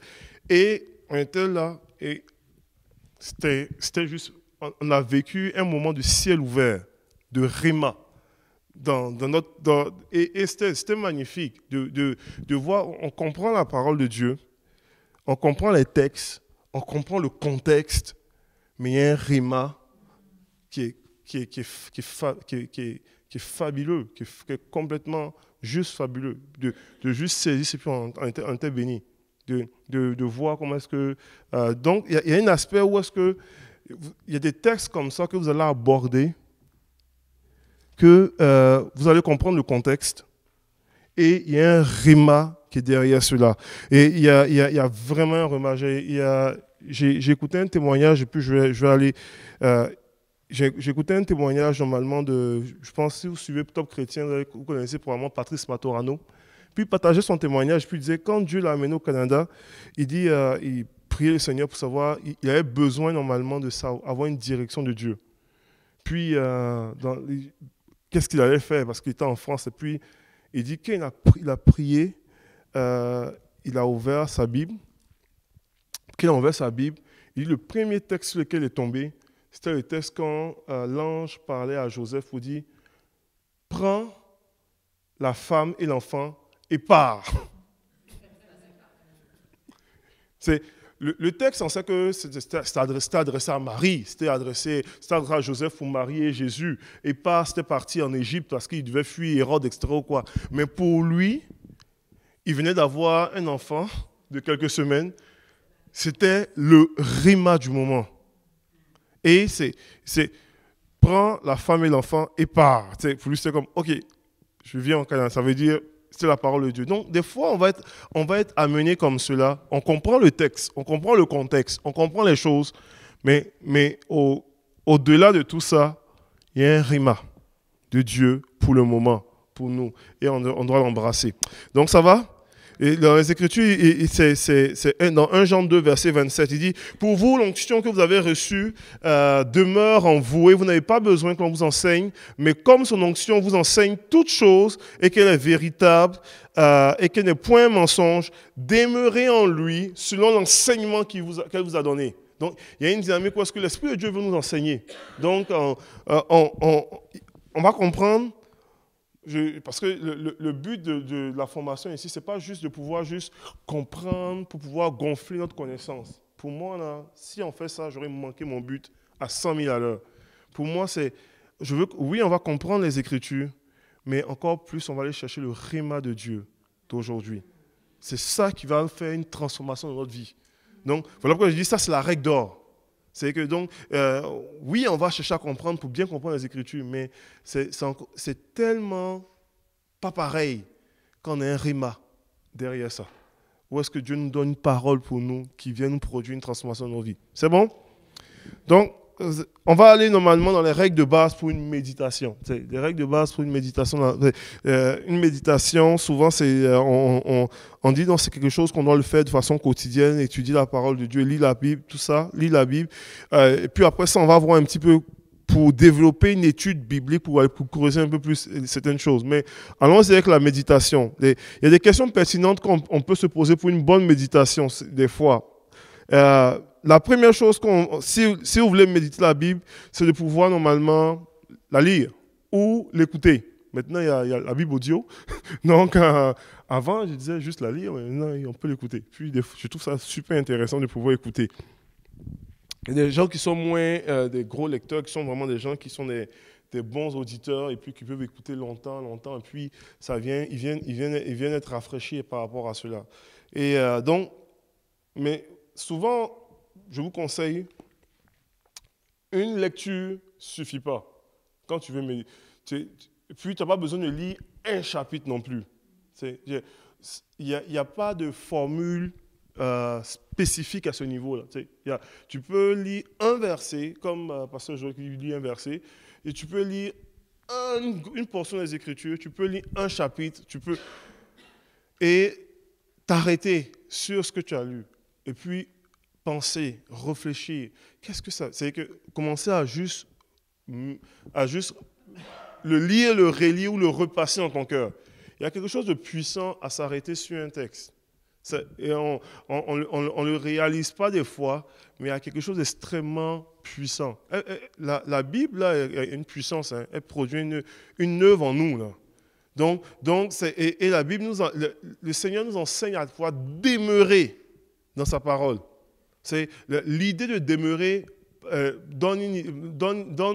et on était là, et c'était juste, on a vécu un moment de ciel ouvert, de Réma. Et c'était magnifique de voir, on comprend la parole de Dieu, on comprend les textes, on comprend le contexte, mais il y a un Réma qui est fabuleux, qui est complètement juste fabuleux, de juste saisir, et puis on était béni, de voir comment est-ce que... donc, il y a un aspect où est-ce que... Il y a des textes comme ça que vous allez aborder, que vous allez comprendre le contexte, et il y a un Réma qui est derrière cela. Et il y a vraiment un Réma. J'ai écouté un témoignage, et puis je vais aller... j'ai écouté un témoignage normalement de... Je pense que si vous suivez Top Chrétien, vous connaissez probablement Patrice Matorano. Puis il partageait son témoignage, puis il disait, quand Dieu l'a amené au Canada, il dit, il priait le Seigneur pour savoir, il avait besoin normalement d'avoir une direction de Dieu. Puis, qu'est-ce qu'il allait faire? Parce qu'il était en France. Et puis, il dit qu'il a prié, il a ouvert sa Bible. Qu'il a ouvert sa Bible, il dit, le premier texte sur lequel il est tombé, c'était le texte quand l'ange parlait à Joseph, il dit, prends la femme et l'enfant et pars. Le texte, on sait que c'était adressé à Marie, c'était adressé à Joseph pour Marie et Jésus. Et pas, c'était parti en Égypte parce qu'il devait fuir Hérode, etc. Ou quoi. Mais pour lui, il venait d'avoir un enfant de quelques semaines. C'était le Réma du moment. Et c'est prends la femme et l'enfant et pars. Pour lui, c'était comme, ok, je viens en Canada. Ça veut dire, c'est la parole de Dieu. Donc, des fois, on va être amené comme cela. On comprend le texte, on comprend le contexte, on comprend les choses. Mais au-delà de tout ça, il y a un Réma de Dieu pour le moment, pour nous. Et on doit l'embrasser. Donc, ça va? Et dans les Écritures, c'est dans 1 Jean 2, verset 27, il dit, « Pour vous, l'onction que vous avez reçue demeure en vous, et vous n'avez pas besoin qu'on vous enseigne, mais comme son onction vous enseigne toutes choses, et qu'elle est véritable, et qu'elle n'est point un mensonge, demeurez en lui, selon l'enseignement qu'elle vous a donné. » Donc, il y a une dynamique où est-ce que l'Esprit de Dieu veut nous enseigner. Donc, on va comprendre. Parce que le but de la formation ici, ce n'est pas juste de pouvoir juste comprendre pour pouvoir gonfler notre connaissance. Pour moi, là, si on fait ça, j'aurais manqué mon but à 100 000 à l'heure. Pour moi, oui, on va comprendre les Écritures, mais encore plus, on va aller chercher le Réma de Dieu d'aujourd'hui. C'est ça qui va faire une transformation dans notre vie. Donc, voilà pourquoi je dis ça, c'est la règle d'or. C'est que donc, oui, on va chercher à comprendre pour bien comprendre les Écritures, mais c'est tellement pas pareil quand on a un Réma derrière ça. Où est-ce que Dieu nous donne une parole pour nous qui vient nous produire une transformation dans nos vies? C'est bon? Donc, on va aller normalement dans les règles de base pour une méditation. Les règles de base pour une méditation. Une méditation, souvent, on dit que c'est quelque chose qu'on doit le faire de façon quotidienne, étudier la parole de Dieu, lire la Bible, tout ça, lire la Bible. Et puis après ça, on va voir un petit peu pour développer une étude biblique, pour creuser un peu plus certaines choses. Mais allons-y avec la méditation. Il y a des questions pertinentes qu'on peut se poser pour une bonne méditation, des fois. La première chose, si vous voulez méditer la Bible, c'est de pouvoir normalement la lire ou l'écouter. Maintenant, il y a la Bible audio. Donc, avant, je disais juste la lire, mais maintenant, on peut l'écouter. Puis, je trouve ça super intéressant de pouvoir écouter. Il y a des gens qui sont moins des gros lecteurs, qui sont vraiment des gens qui sont des bons auditeurs et puis qui peuvent écouter longtemps, et puis ils viennent être rafraîchis par rapport à cela. Et mais souvent, je vous conseille, une lecture ne suffit pas. Quand tu veux puis tu n'as pas besoin de lire un chapitre non plus. Il n'y a pas de formule spécifique à ce niveau-là. Tu peux lire un verset, comme Pasteur Joël qui lit un verset, et tu peux lire une portion des Écritures, tu peux lire un chapitre, et t'arrêter sur ce que tu as lu, et puis penser, réfléchir. Qu'est-ce que ça? C'est que commencer à juste le lire, le relire ou le repasser dans ton cœur. Il y a quelque chose de puissant à s'arrêter sur un texte. Et on ne le réalise pas des fois, mais il y a quelque chose d'extrêmement puissant. La Bible, là, a une puissance, hein, elle produit une œuvre en nous. Là. Donc la Bible, le Seigneur nous enseigne à pouvoir demeurer dans sa parole. L'idée de demeurer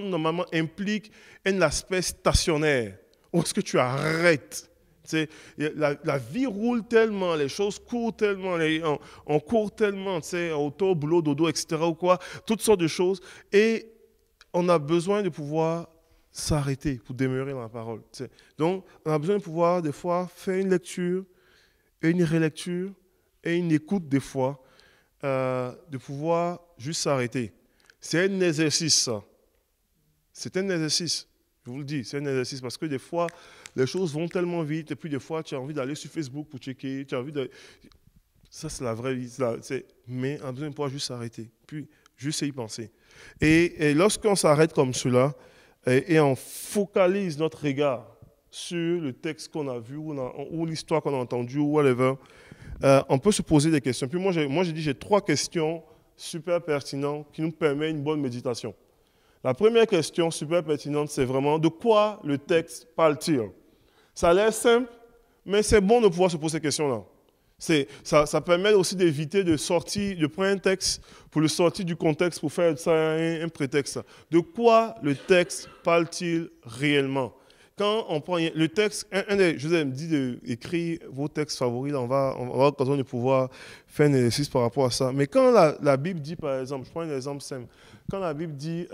normalement implique un aspect stationnaire. Où est-ce que tu arrêtes? La vie roule tellement, les choses courent tellement, on court tellement, auto, boulot, dodo, etc. ou quoi, toutes sortes de choses. Et on a besoin de pouvoir s'arrêter pour demeurer dans la parole. Donc, on a besoin de pouvoir, des fois, faire une lecture, et une relecture, et une écoute, des fois, de pouvoir juste s'arrêter. C'est un exercice, ça. C'est un exercice. Je vous le dis, c'est un exercice parce que des fois, les choses vont tellement vite et puis des fois, tu as envie d'aller sur Facebook pour checker, tu as envie de... Ça, c'est la vraie vie. Mais on a besoin de pouvoir juste s'arrêter, puis juste y penser. Et lorsqu'on s'arrête comme cela et on focalise notre regard sur le texte qu'on a vu ou l'histoire qu'on a entendue ou whatever, on peut se poser des questions. Puis moi, j'ai dit, j'ai 3 questions super pertinentes qui nous permettent une bonne méditation. La première question super pertinente, c'est vraiment de quoi le texte parle-t-il? Ça a l'air simple, mais c'est bon de pouvoir se poser ces questions-là. Ça permet aussi d'éviter de prendre un texte pour le sortir du contexte, pour faire ça un prétexte. De quoi le texte parle-t-il réellement? Quand on prend le texte, je vous ai dit d'écrire vos textes favoris, on va avoir l'occasion de pouvoir faire un exercice par rapport à ça. Mais quand la Bible dit, par exemple, je prends un exemple simple, quand la Bible dit «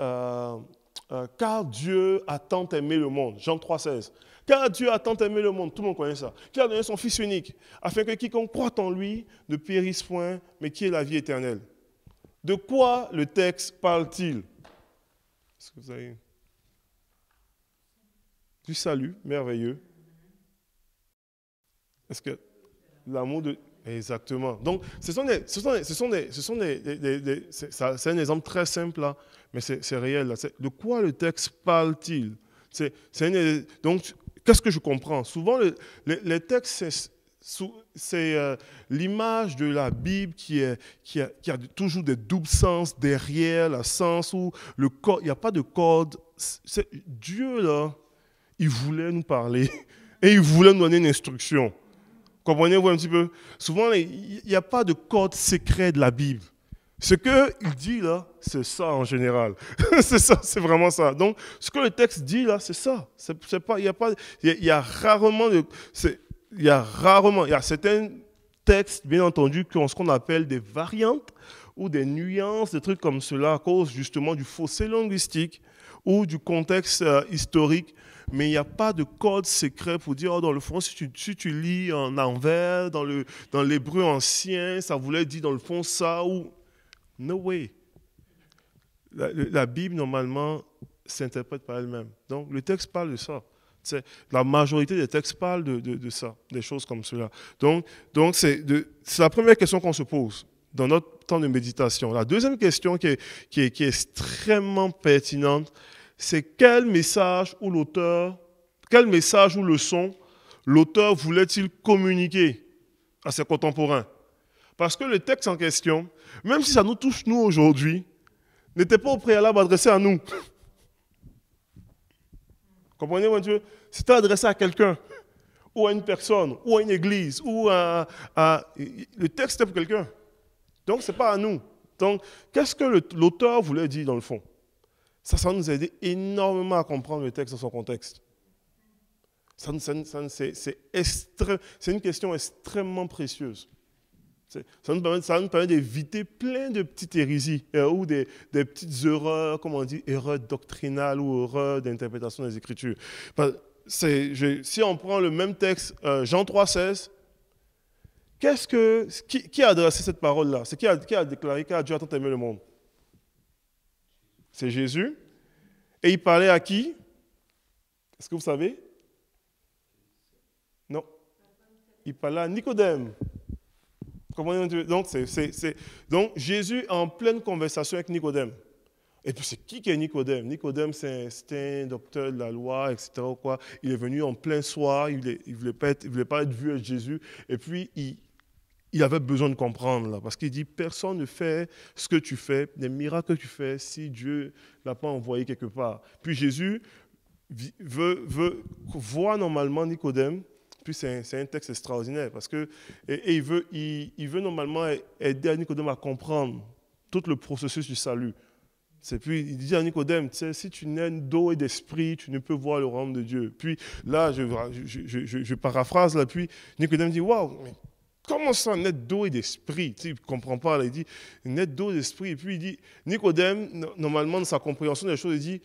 Car Dieu a tant aimé le monde », Jean 3,16, « Car Dieu a tant aimé le monde », tout le monde connaît ça, « Qui a donné son Fils unique, afin que quiconque croit en lui ne périsse point, mais qui ait la vie éternelle. » De quoi le texte parle-t-il? Est-ce que vous avez... Du salut, merveilleux. Est-ce que l'amour de... Exactement. Donc, c'est un exemple très simple, là, mais c'est réel. Là. De quoi le texte parle-t-il? Donc, qu'est-ce que je comprends? Souvent, les textes, c'est l'image de la Bible qui a toujours des doubles sens derrière, le sens où il n'y a pas de code. Dieu, là, il voulait nous parler et il voulait nous donner une instruction. Comprenez-vous un petit peu? Souvent, il n'y a pas de code secret de la Bible. Ce qu'il dit là, c'est ça en général. C'est ça, c'est vraiment ça. Donc, ce que le texte dit là, c'est ça. Il y a rarement, il y a certains textes, bien entendu, qui ont ce qu'on appelle des variantes ou des nuances, des trucs comme cela, à cause justement du fossé linguistique ou du contexte historique. Mais il n'y a pas de code secret pour dire, dans le fond, si tu lis en envers, dans l'hébreu ancien, ça voulait dire dans le fond ça ou... No way. La Bible, normalement, s'interprète par elle-même. Donc, le texte parle de ça. La majorité des textes parlent de ça, des choses comme cela. Donc c'est la première question qu'on se pose dans notre temps de méditation. La deuxième question qui est extrêmement pertinente, c'est quel message ou leçon l'auteur voulait-il communiquer à ses contemporains? Parce que le texte en question, même si ça nous touche nous aujourd'hui, n'était pas au préalable adressé à nous. Comprenez, mon Dieu? C'était adressé à quelqu'un, ou à une personne, ou à une église, ou le texte est pour quelqu'un. Donc, ce n'est pas à nous. Donc, qu'est-ce que l'auteur voulait dire dans le fond? Ça nous a aidé énormément à comprendre le texte dans son contexte. C'est une question extrêmement précieuse. Ça nous permet d'éviter plein de petites hérésies ou des petites erreurs, comme on dit, erreurs doctrinales ou erreurs d'interprétation des Écritures. Si on prend le même texte, Jean 3,16, qui a adressé cette parole-là? C'est qui a déclaré que Dieu a tant aimé le monde? C'est Jésus. Et il parlait à qui? Est-ce que vous savez? Non. Il parlait à Nicodème. Donc, Jésus est en pleine conversation avec Nicodème. Et puis, c'est qui est Nicodème? Nicodème, c'est un docteur de la loi, etc. Quoi. Il est venu en plein soir, il ne voulait pas être vu avec Jésus. Et puis, il avait besoin de comprendre, là, parce qu'il dit, personne ne fait ce que tu fais, des miracles que tu fais, si Dieu ne l'a pas envoyé quelque part. Puis Jésus veut voir normalement Nicodème. Puis c'est un texte extraordinaire parce que il veut normalement aider à Nicodème à comprendre tout le processus du salut. Puis il dit à Nicodème, tu sais, si tu nais d'eau et d'esprit, tu ne peux voir le royaume de Dieu. Puis là, je paraphrase là, puis Nicodème dit, waouh, mais comment ça naître d'eau et d'esprit? Tu sais, il ne comprend pas, là, il dit naître d'eau et d'esprit. Et puis il dit, Nicodème, normalement dans sa compréhension des choses, il dit,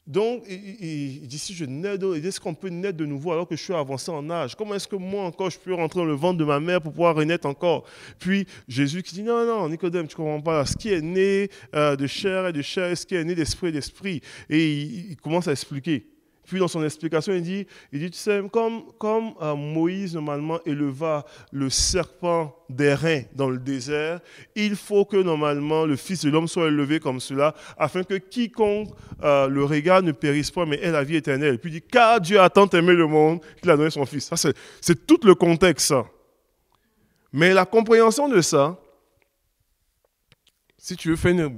donc, il dit, si je nais d'eau, est-ce qu'on peut naître de nouveau alors que je suis avancé en âge? Comment est-ce que moi encore, je peux rentrer dans le ventre de ma mère pour pouvoir renaître encore? Puis Jésus qui dit, non, Nicodème, tu ne comprends pas. Ce qui est né de chair et de chair, ce qui est né d'esprit et d'esprit. Et il commence à expliquer. Puis dans son explication, il dit tu sais, comme Moïse normalement éleva le serpent d'airain dans le désert, il faut que normalement le Fils de l'homme soit élevé comme cela, afin que quiconque le regarde ne périsse pas, mais ait la vie éternelle. Puis il dit, car Dieu a tant aimé le monde qu'il a donné son Fils. Ça, c'est tout le contexte, ça. Mais la compréhension de ça, si tu veux faire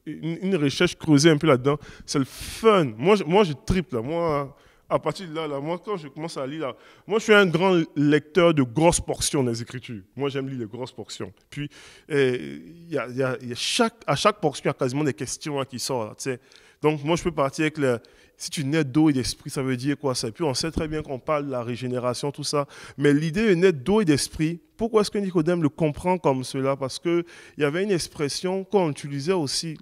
une recherche creusée un peu là-dedans, c'est le fun. Moi je tripe là. Moi, à partir de là, moi, quand je commence à lire, là, moi, je suis un grand lecteur de grosses portions des Écritures. Moi, j'aime lire les grosses portions. Puis, à chaque portion, il y a quasiment des questions là, qui sortent. Là, tu sais. Donc, moi, je peux partir avec si tu nais d'eau et d'esprit, ça veut dire quoi ça? Et puis, on sait très bien qu'on parle de la régénération, tout ça. Mais l'idée de naître d'eau et d'esprit, pourquoi est-ce que Nicodème le comprend comme cela? Parce qu'il y avait une expression qu'on utilisait aussi.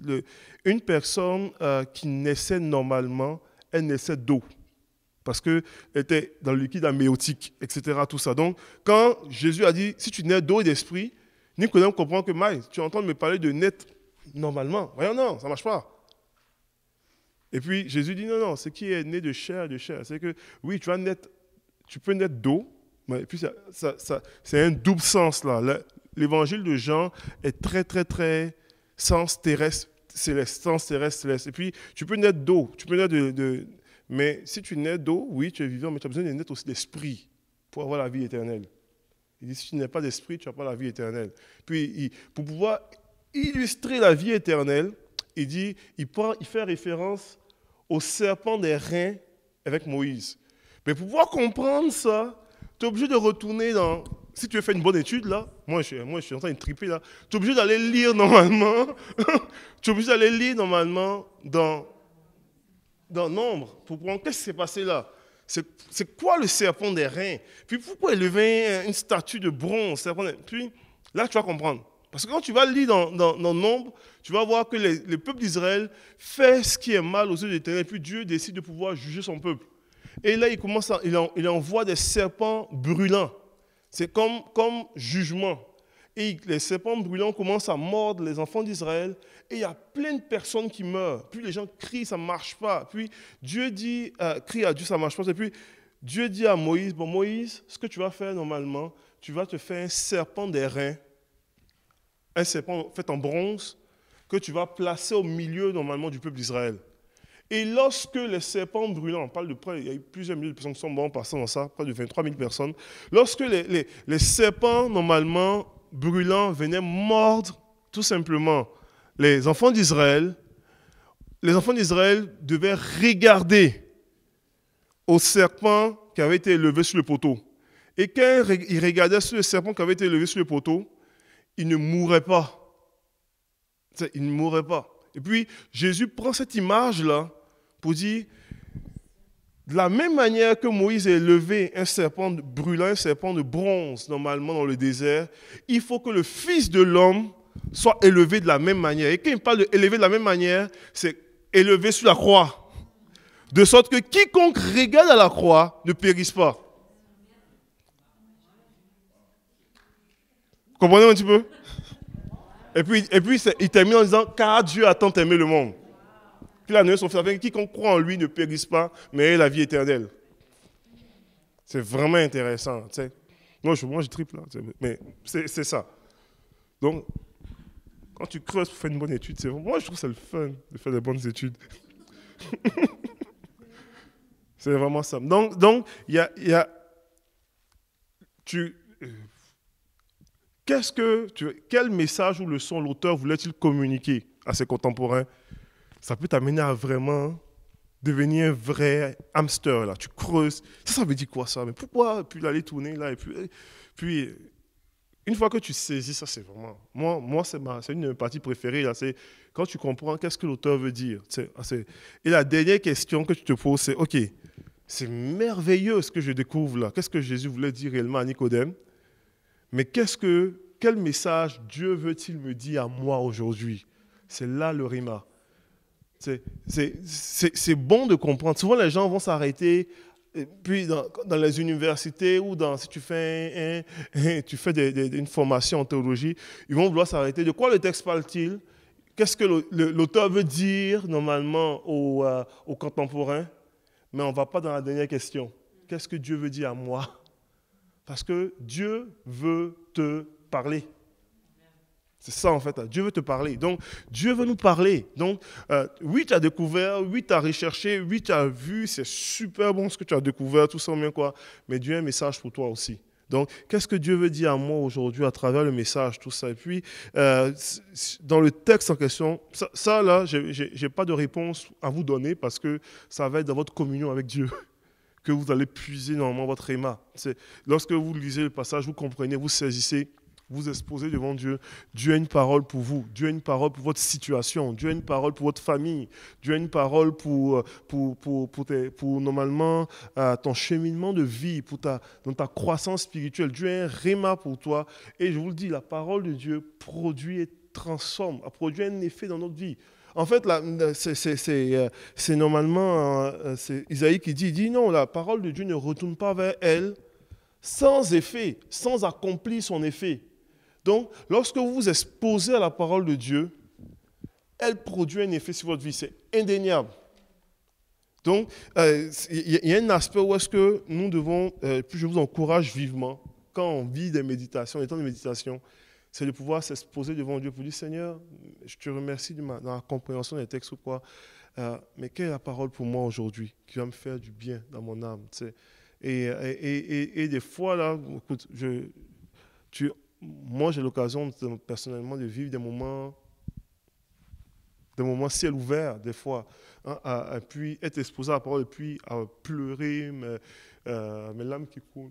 Une personne qui naissait normalement, elle naissait d'eau. Parce qu'elle était dans le liquide amnéotique, etc. Tout ça. Donc, quand Jésus a dit, si tu nais d'eau et d'esprit, Nicodème comprend que, tu es en train de me parler de naître normalement. Voyons, non, ça ne marche pas. Et puis Jésus dit non, ce qui est né de chair, c'est que oui, tu peux naître d'eau, mais puis c'est un double sens là. L'évangile de Jean est très, très, très sens terrestre, céleste, sens terrestre, céleste. Et puis tu peux naître d'eau, tu peux naître mais si tu nais d'eau, oui, tu es vivant, mais tu as besoin de naître aussi d'esprit pour avoir la vie éternelle. Il dit si tu n'as pas d'esprit, tu n'as pas la vie éternelle. Puis pour pouvoir illustrer la vie éternelle, il fait référence au serpent des reins avec Moïse. Mais pour pouvoir comprendre ça, tu es obligé de retourner dans... Si tu veux faire une bonne étude, là, moi je suis en train de triper, là, tu es obligé d'aller lire normalement, dans Nombre, pour comprendre qu'est-ce qui s'est passé là. C'est quoi le serpent des reins? Puis pourquoi élever une statue de bronze? Puis là, tu vas comprendre. Parce que quand tu vas lire dans Nombre, tu vas voir que le peuple d'Israël fait ce qui est mal aux yeux de l'Éternel, et puis Dieu décide de pouvoir juger son peuple. Et là, il envoie des serpents brûlants. C'est comme jugement. Et les serpents brûlants commencent à mordre les enfants d'Israël, et il y a plein de personnes qui meurent. Puis les gens crient, ça ne marche pas. Puis Dieu dit, crie à Dieu, ça ne marche pas. Et puis Dieu dit à Moïse, bon Moïse, ce que tu vas faire normalement, tu vas te faire un serpent des reins, un serpent fait en bronze que tu vas placer au milieu normalement du peuple d'Israël. Et lorsque les serpents brûlants, on parle de près, il y a eu plusieurs milliers de personnes qui sont mortes passant dans ça, près de 23 000 personnes. Lorsque les serpents normalement brûlant venait mordre tout simplement les enfants d'Israël. Les enfants d'Israël devaient regarder au serpent qui avait été élevé sur le poteau. Et quand ils regardaient sur le serpent qui avait été élevé sur le poteau, ils ne mourraient pas. Ils ne mourraient pas. Et puis, Jésus prend cette image-là pour dire, de la même manière que Moïse a élevé un serpent brûlant, un serpent de bronze, normalement dans le désert, il faut que le Fils de l'homme soit élevé de la même manière. Et quand il parle d'élevé de la même manière, c'est élevé sur la croix. De sorte que quiconque regarde à la croix ne périsse pas. Vous comprenez un petit peu? Et puis il termine en disant, car Dieu a tant aimé le monde. Qu'il a donné son Fils afin que quiconque croit en lui ne périsse pas, mais ait la vie éternelle. C'est vraiment intéressant. T'sais. Moi, je triple là. Mais c'est ça. Donc, quand tu creuses pour faire une bonne étude, moi, je trouve que c'est le fun de faire des bonnes études. C'est vraiment ça. Donc, il y a quel message ou leçon l'auteur voulait-il communiquer à ses contemporains? Ça peut t'amener à vraiment devenir un vrai hamster. Là. Tu creuses. Ça veut dire quoi ça? Mais pourquoi? Puis aller tourner là. Et puis, une fois que tu saisis ça, c'est vraiment... Moi c'est une de mes parties préférées. Là, c'est quand tu comprends qu'est-ce que l'auteur veut dire. Et la dernière question que tu te poses, c'est OK, c'est merveilleux ce que je découvre là. Qu'est-ce que Jésus voulait dire réellement à Nicodème? Mais quel message Dieu veut-il me dire à moi aujourd'hui? C'est là le rima. C'est bon de comprendre. Souvent, les gens vont s'arrêter, puis dans les universités ou si tu fais, une formation en théologie, ils vont vouloir s'arrêter. De quoi le texte parle-t-il? Qu'est-ce que l'auteur veut dire normalement aux contemporains? Mais on ne va pas dans la dernière question. Qu'est-ce que Dieu veut dire à moi? Parce que Dieu veut te parler. C'est ça en fait, Dieu veut te parler. Donc, Dieu veut nous parler. Donc, oui, tu as découvert, oui, tu as recherché, oui, tu as vu, c'est super bon ce que tu as découvert, tout ça, bien quoi. Mais Dieu a un message pour toi aussi. Donc, qu'est-ce que Dieu veut dire à moi aujourd'hui à travers le message, tout ça. Et puis, dans le texte en question, ça là, je n'ai pas de réponse à vous donner parce que ça va être dans votre communion avec Dieu que vous allez puiser normalement votre réma. Lorsque vous lisez le passage, vous comprenez, vous saisissez, vous exposez devant Dieu. Dieu a une parole pour vous. Dieu a une parole pour votre situation. Dieu a une parole pour votre famille. Dieu a une parole pour normalement ton cheminement de vie, dans ta croissance spirituelle. Dieu a un réma pour toi. Et je vous le dis, la parole de Dieu produit et transforme, a produit un effet dans notre vie. En fait, là, c'est normalement c'est Isaïe qui dit non, la parole de Dieu ne retourne pas vers elle sans effet, sans accomplir son effet. Donc, lorsque vous vous exposez à la parole de Dieu, elle produit un effet sur votre vie, c'est indéniable. Donc, il y a un aspect où est-ce que nous devons, puis je vous encourage vivement, quand on vit des méditations, des temps de méditation, c'est de pouvoir s'exposer devant Dieu pour dire, Seigneur, je te remercie de la compréhension des textes ou quoi, mais quelle est la parole pour moi aujourd'hui qui va me faire du bien dans mon âme, tu sais. Et des fois, là, écoute, moi, j'ai l'occasion personnellement de vivre des moments ciel ouvert, des fois, hein, puis être exposé à la parole, et puis à pleurer, mes larmes qui coulent.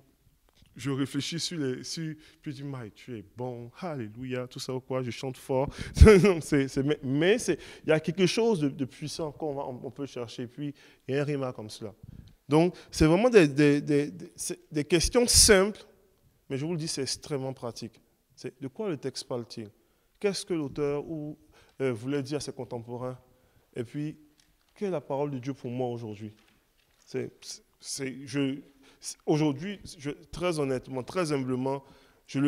Je réfléchis puis je dis, Mike, tu es bon, alléluia, tout ça ou quoi, je chante fort. Mais il y a quelque chose de puissant qu'on peut chercher, puis il y a un rima comme cela. Donc, c'est vraiment des questions simples, mais je vous le dis, c'est extrêmement pratique. De quoi le texte parle-t-il? Qu'est-ce que l'auteur voulait dire à ses contemporains? Et puis, quelle est la parole de Dieu pour moi aujourd'hui? Aujourd'hui, très honnêtement, très humblement, je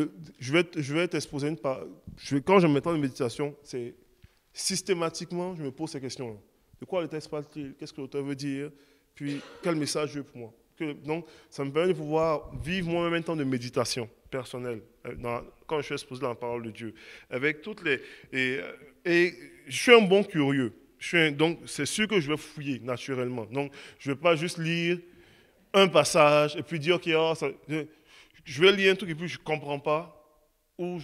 vais t'exposer quand je me mets en méditation, c'est systématiquement, je me pose ces questions-là. De quoi le texte parle-t-il? Qu'est-ce que l'auteur veut dire? Puis, quel message Dieu pour moi? Donc, ça me permet de pouvoir vivre moi-même un temps de méditation personnelle quand je suis exposé dans la parole de Dieu. Avec toutes et je suis un bon curieux. Donc, c'est sûr que je vais fouiller naturellement. Donc, je ne vais pas juste lire un passage et puis dire, OK, je vais lire un truc et puis je ne comprends pas. où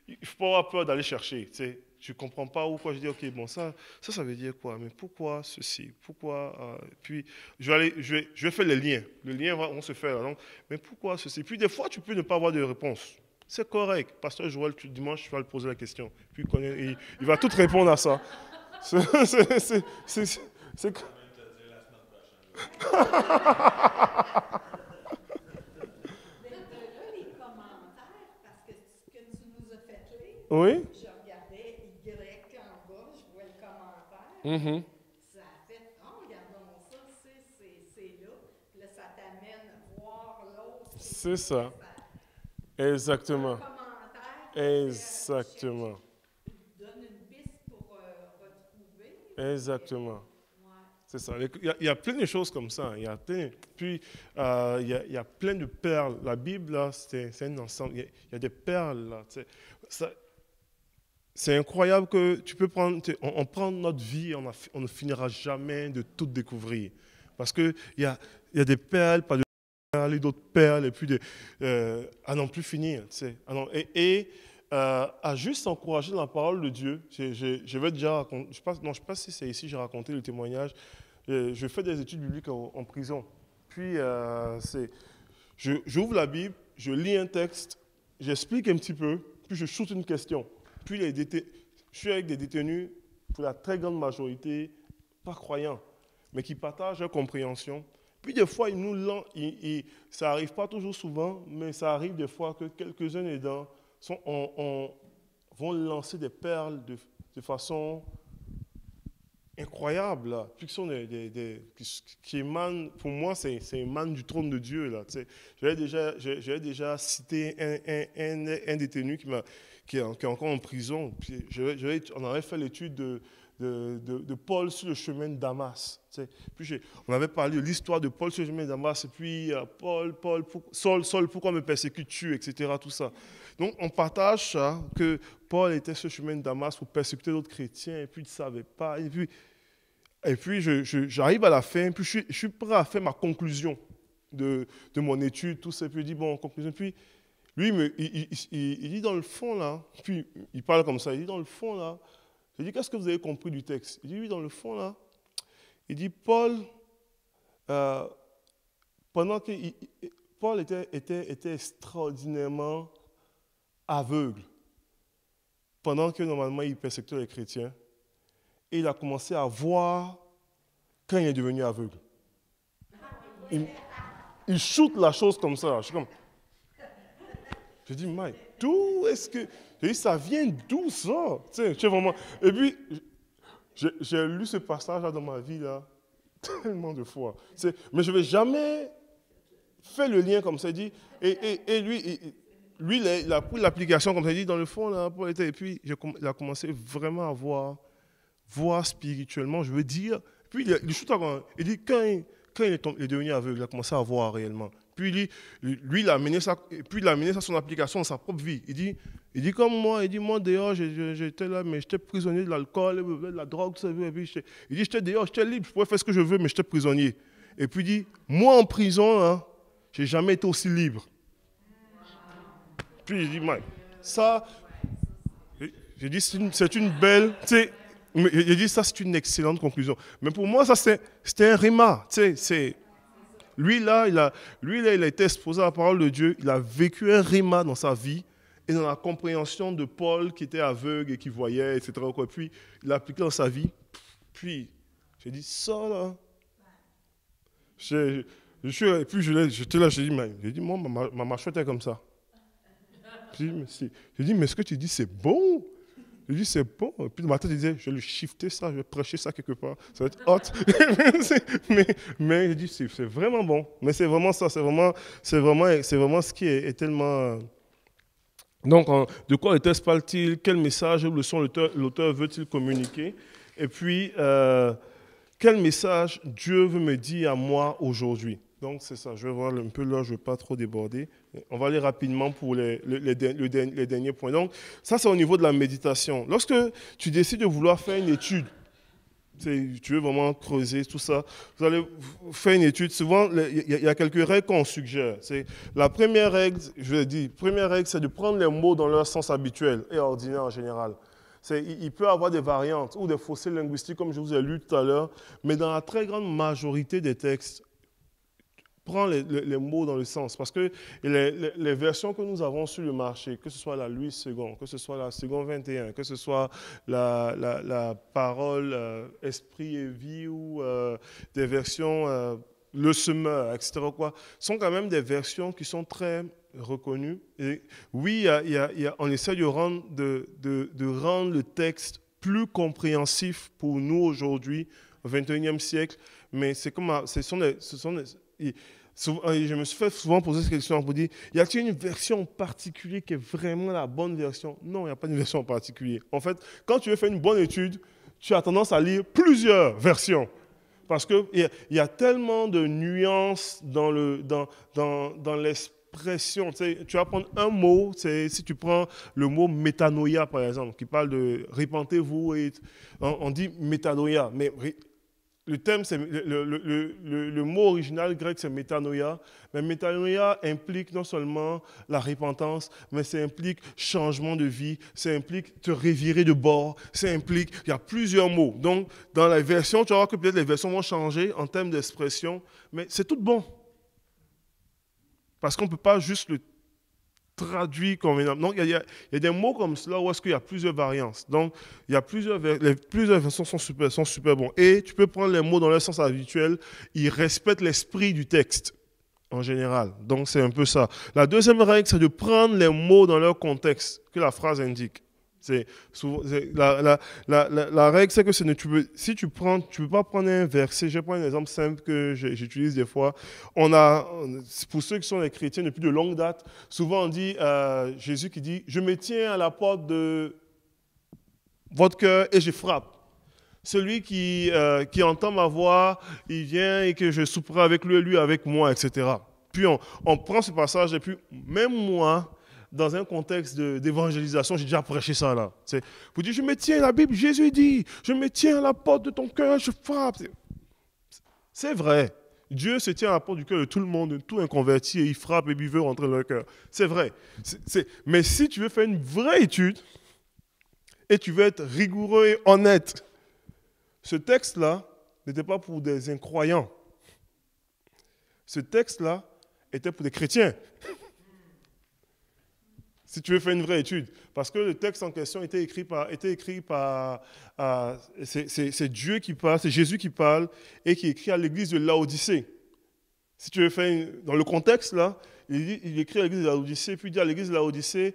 il faut pas avoir peur d'aller chercher. Tu sais. Je ne comprends pas pourquoi je dis, ok, bon, ça veut dire quoi? Mais pourquoi ceci? Pourquoi puis, je vais faire les liens. Les liens vont se faire. Donc, mais pourquoi ceci? Puis, des fois, tu peux ne pas avoir de réponse. C'est correct. Pasteur Joël, dimanche, tu vas lui poser la question. Puis, il va tout répondre à ça. C'est oui? Je regardais Y en bas, je vois le commentaire. Mm-hmm. Ça a fait, oh, regardons ça, c'est là. Puis là, ça t'amène à voir l'autre. C'est ça. Exactement. Un commentaire. Exactement. Donne une piste pour retrouver. Exactement. Ouais. C'est ça. Il y a plein de choses comme ça. Il y a plein, puis, il y a plein de perles. La Bible, là, c'est un ensemble. Il y a des perles, là. C'est incroyable que tu peux prendre, on prend notre vie, on ne finira jamais de tout découvrir. Parce qu'il y a des perles, pas de perles, et d'autres perles, et puis à n'en plus finir. Tu sais. À juste encourager la parole de Dieu, je vais déjà raconter, je ne sais pas si c'est ici, j'ai raconté le témoignage. Je fais des études bibliques en prison. Puis, j'ouvre la Bible, je lis un texte, j'explique un petit peu, puis je shoot une question. Puis je suis avec des détenus, pour la très grande majorité, pas croyants, mais qui partagent leur compréhension. Puis des fois, ça n'arrive pas toujours souvent, mais ça arrive des fois que quelques-uns dedans vont lancer des perles de façon incroyable, là. Puis qui émanent, pour moi, c'est émanent du trône de Dieu, là. J'avais déjà cité un détenu qui est encore en prison. Puis on avait fait l'étude de Paul sur le chemin de Damas. Puis on avait parlé de l'histoire de Paul sur le chemin de Damas, et puis Saul, pourquoi me persécutes-tu, etc. Tout ça. Donc on partage ça, que Paul était sur le chemin de Damas pour persécuter d'autres chrétiens, et puis il ne savait pas. Et puis j'arrive à la fin, puis je suis prêt à faire ma conclusion de mon étude, tout ça. Puis il dit, bon, conclusion. Puis lui, il dit dans le fond, là, puis il parle comme ça, il dit dans le fond, là, je dis, qu'est-ce que vous avez compris du texte? Il dit, oui, dans le fond, là, il dit, Paul était extraordinairement aveugle, pendant que normalement il persécutait les chrétiens, et il a commencé à voir quand il est devenu aveugle. Il shoot la chose comme ça. Je dis, Mike, d'où est-ce que... Je dis, ça vient d'où ça? Tu sais, vraiment... Et puis, j'ai lu ce passage-là dans ma vie, là, tellement de fois. Mais je ne vais jamais faire le lien comme ça. Il dit, et lui, il a pris l'application comme ça. Il dit, dans le fond, là, et puis il a commencé vraiment à voir spirituellement, je veux dire. Puis il dit, quand il est devenu aveugle, il a commencé à voir réellement. Puis lui, il a amené ça à son application dans sa propre vie. Il dit comme moi, dehors, j'étais là, mais j'étais prisonnier de l'alcool, de la drogue, tout ça. Et puis il dit, j'étais dehors, j'étais libre, je pouvais faire ce que je veux, mais j'étais prisonnier. Et puis il dit, moi en prison, hein, j'ai jamais été aussi libre. Puis il dit, Mike, ça, j'ai dit, c'est une belle, tu sais, j'ai dit, ça c'est une excellente conclusion. Mais pour moi, ça c'était un rhéma, tu sais, lui là, il a été exposé à la parole de Dieu, il a vécu un rhéma dans sa vie et dans la compréhension de Paul qui était aveugle et qui voyait, etc. Puis il l'a appliqué dans sa vie. Puis j'ai dit, ça là, et puis j'étais là, j'ai dit, moi, ma mâchoire était comme ça. J'ai dit, mais ce que tu dis, c'est bon. J'ai dit, c'est bon. Et puis, le matin, je disais, je vais le shifter ça, je vais prêcher ça quelque part. Ça va être hot. mais j'ai dit, c'est vraiment bon. Mais c'est vraiment ça. C'est vraiment ce qui est tellement... Donc, de quoi le texte parle-t-il? Quel message ou leçon l'auteur veut-il communiquer? Et puis, quel message Dieu veut me dire à moi aujourd'hui? Donc, c'est ça. Je vais voir un peu là, je ne vais pas trop déborder. On va aller rapidement pour les derniers points. Donc, ça, c'est au niveau de la méditation. Lorsque tu décides de vouloir faire une étude, tu veux vraiment creuser tout ça, vous allez faire une étude. Souvent, il y a quelques règles qu'on suggère. La première règle, je l'ai dit, première règle, c'est de prendre les mots dans leur sens habituel et ordinaire en général. Il peut y avoir des variantes ou des fossés linguistiques, comme je vous ai lu tout à l'heure, mais dans la très grande majorité des textes, prends les mots dans le sens. Parce que les versions que nous avons sur le marché, que ce soit la Louis II, que ce soit la Seconde 21, que ce soit la parole Esprit et Vie ou des versions Le Semeur, etc., sont quand même des versions qui sont très reconnues. Et oui, on essaie de rendre le texte plus compréhensif pour nous aujourd'hui, au XXIe siècle, mais je me suis fait souvent poser cette question pour dire, y a-t-il une version en particulier qui est vraiment la bonne version? Non, il n'y a pas de version en particulier. En fait, quand tu veux faire une bonne étude, tu as tendance à lire plusieurs versions. Parce qu'il y a tellement de nuances dans l'expression. Tu vas prendre un mot, si tu prends le mot métanoïa, par exemple, qui parle de répentez-vous, on dit métanoïa, mais le thème, le mot original grec, c'est métanoïa. Mais métanoïa implique non seulement la repentance, mais ça implique changement de vie, ça implique te revirer de bord, il y a plusieurs mots. Donc, dans la version, tu vas voir que peut-être les versions vont changer en termes d'expression, mais c'est tout bon. Parce qu'on ne peut pas juste le traduit convenablement. Donc, il y a des mots comme cela où est-ce qu'il y a plusieurs variantes. Donc, il y a plusieurs versions sont super bons. Et tu peux prendre les mots dans leur sens habituel. Ils respectent l'esprit du texte, en général. Donc, c'est un peu ça. La deuxième règle, c'est de prendre les mots dans leur contexte que la phrase indique. La règle, c'est que si tu peux pas prendre un verset, je vais prendre un exemple simple que j'utilise des fois. Pour ceux qui sont des chrétiens depuis de longue date, souvent on dit, Jésus qui dit, je me tiens à la porte de votre cœur et je frappe. Celui qui entend ma voix, il vient et que je souperai avec lui et lui avec moi, etc. Puis on prend ce passage et puis même moi, dans un contexte d'évangélisation, j'ai déjà prêché ça là. Vous dites, je me tiens à la Bible, Jésus dit, je me tiens à la porte de ton cœur, je frappe. C'est vrai. Dieu se tient à la porte du cœur de tout le monde, de tout inconverti, et il frappe et il veut rentrer dans leur cœur. C'est vrai. Mais si tu veux faire une vraie étude, et tu veux être rigoureux et honnête, ce texte-là n'était pas pour des incroyants. Ce texte-là était pour des chrétiens. Si tu veux faire une vraie étude. Parce que le texte en question était écrit par c'est Dieu qui parle, c'est Jésus qui parle, et qui écrit à l'église de Laodicée. Si tu veux faire dans le contexte, là, il écrit à l'église de Laodicée, puis il dit à l'église de Laodicée,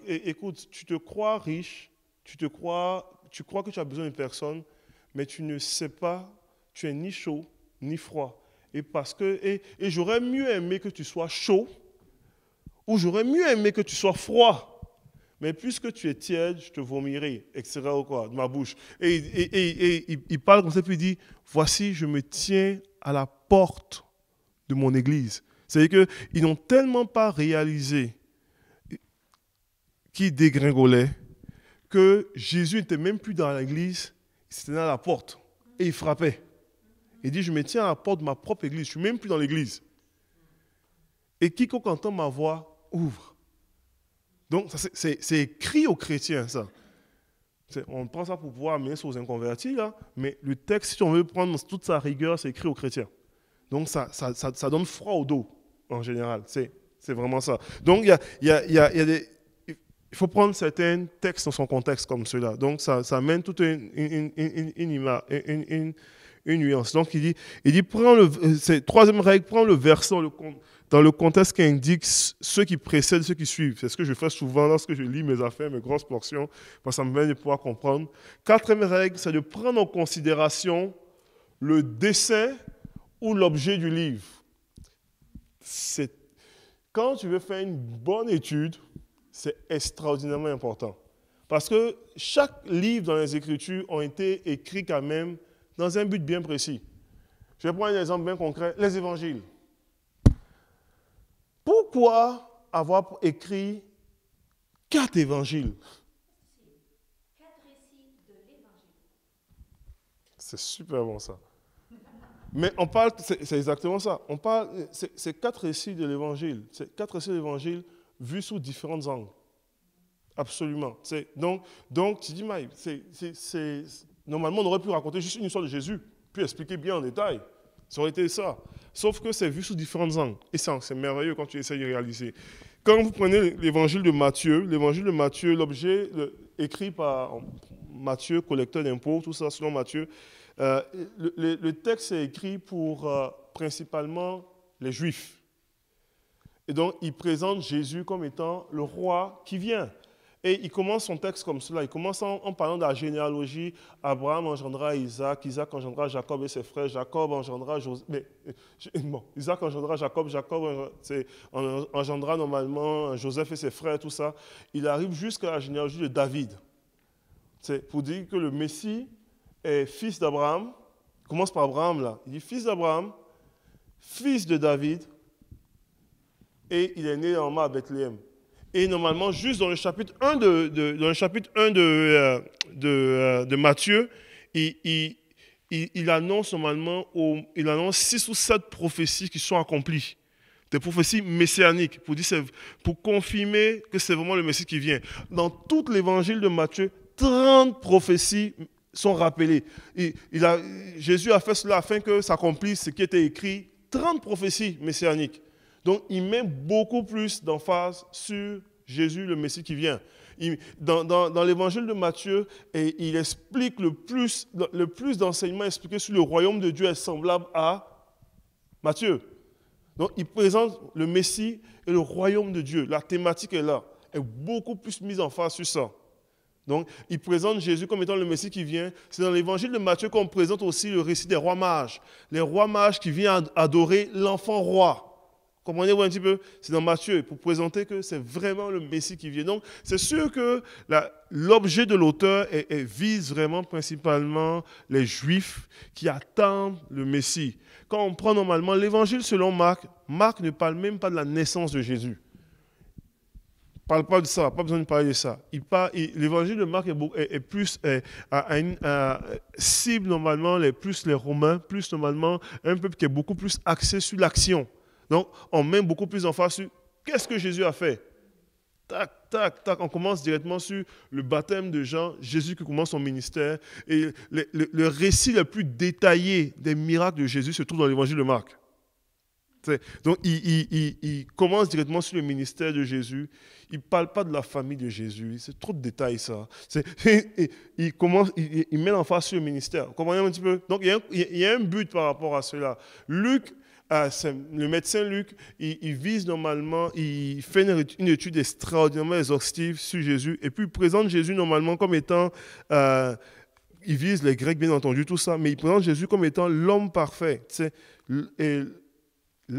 écoute, tu te crois riche, tu crois que tu as besoin de personne, mais tu ne sais pas, tu es ni chaud, ni froid. Et j'aurais mieux aimé que tu sois chaud, ou j'aurais mieux aimé que tu sois froid. Mais puisque tu es tiède, je te vomirai, etc. de ma bouche. Et il parle comme ça, puis il dit, voici, je me tiens à la porte de mon église. C'est-à-dire qu'ils n'ont tellement pas réalisé qu'ils dégringolaient que Jésus n'était même plus dans l'église, il était à la porte. Et il frappait. Il dit, je me tiens à la porte de ma propre église, je ne suis même plus dans l'église. Et quiconque entend ma voix, ouvre. Donc, c'est écrit aux chrétiens, ça. On prend ça pour pouvoir amener ça aux inconvertis, là, mais le texte, si on veut prendre toute sa rigueur, c'est écrit aux chrétiens. Donc, ça donne froid au dos, en général. C'est vraiment ça. Donc, il faut prendre certains textes dans son contexte comme ceux-là. Donc, ça amène toute une nuance. Donc, il dit troisième règle, prends le verset dans le contexte qui indique ceux qui précèdent, ceux qui suivent. C'est ce que je fais souvent lorsque je lis mes affaires, mes grosses portions, parce que ça me permet de pouvoir comprendre. Quatrième règle, c'est de prendre en considération le dessein ou l'objet du livre. Quand tu veux faire une bonne étude, c'est extraordinairement important. Parce que chaque livre dans les Écritures ont été écrits quand même dans un but bien précis. Je vais prendre un exemple bien concret, les évangiles. Pourquoi avoir écrit 4 évangiles? 4 récits de l'évangile. C'est super bon ça. Mais on parle, c'est exactement ça. On parle, c'est 4 récits de l'évangile. C'est 4 récits de l'évangile vus sous différents angles. Absolument. Donc, tu dis, Maï, normalement, on aurait pu raconter juste une histoire de Jésus, puis expliquer bien en détail. Ça aurait été ça. Sauf que c'est vu sous différents angles. Et ça, c'est merveilleux quand tu essaies de réaliser. Quand vous prenez l'évangile de Matthieu, l'objet écrit par Matthieu, collecteur d'impôts, tout ça selon Matthieu, le texte est écrit pour principalement les Juifs. Et donc, il présente Jésus comme étant le roi qui vient. Et il commence son texte comme cela. Il commence en parlant de la généalogie. Abraham engendra Isaac, Isaac engendra Jacob et ses frères, Jacob engendra Isaac engendra Jacob, Jacob engendra normalement Joseph et ses frères, tout ça. Il arrive jusqu'à la généalogie de David. C'est pour dire que le Messie est fils d'Abraham. Il commence par Abraham là. Il dit fils d'Abraham, fils de David, et il est né normalement à Bethléem. Et normalement, juste dans le chapitre 1 de Matthieu, il annonce normalement 6 ou 7 prophéties qui sont accomplies. Des prophéties messianiques, pour confirmer que c'est vraiment le Messie qui vient. Dans tout l'évangile de Matthieu, 30 prophéties sont rappelées. Jésus a fait cela afin que s'accomplisse ce qui était écrit, 30 prophéties messianiques. Donc, il met beaucoup plus d'emphase sur Jésus, le Messie qui vient. Dans l'évangile de Matthieu, il explique le plus d'enseignements expliqués sur le royaume de Dieu est semblable à Matthieu. Donc, il présente le Messie et le royaume de Dieu. La thématique est là, est beaucoup plus mise en face sur ça. Donc, il présente Jésus comme étant le Messie qui vient. C'est dans l'évangile de Matthieu qu'on présente aussi le récit des rois mages. Les rois mages qui viennent adorer l'enfant roi. Comprenez-vous un petit peu? C'est dans Matthieu, pour présenter que c'est vraiment le Messie qui vient. Donc, c'est sûr que l'objet de l'auteur vise vraiment principalement les Juifs qui attendent le Messie. Quand on prend normalement l'évangile selon Marc, Marc ne parle même pas de la naissance de Jésus. Il ne parle pas de ça, pas besoin de parler de ça. L'évangile de Marc est plus cible normalement plus les Romains, plus normalement un peuple qui est beaucoup plus axé sur l'action. Donc, on met beaucoup plus d'emphase sur qu'est-ce que Jésus a fait. Tac, tac, tac. On commence directement sur le baptême de Jean, Jésus qui commence son ministère. Et le récit le plus détaillé des miracles de Jésus se trouve dans l'évangile de Marc. Donc, il commence directement sur le ministère de Jésus. Il ne parle pas de la famille de Jésus. C'est trop de détails, ça. Il met l'emphase sur le ministère. Vous comprenez un petit peu? Donc, il y a un but par rapport à cela. Luc, le médecin Luc, il vise normalement, il fait une étude extraordinairement exhaustive sur Jésus et puis il présente Jésus normalement comme étant, il vise les Grecs bien entendu, tout ça, mais il présente Jésus comme étant l'homme parfait. Et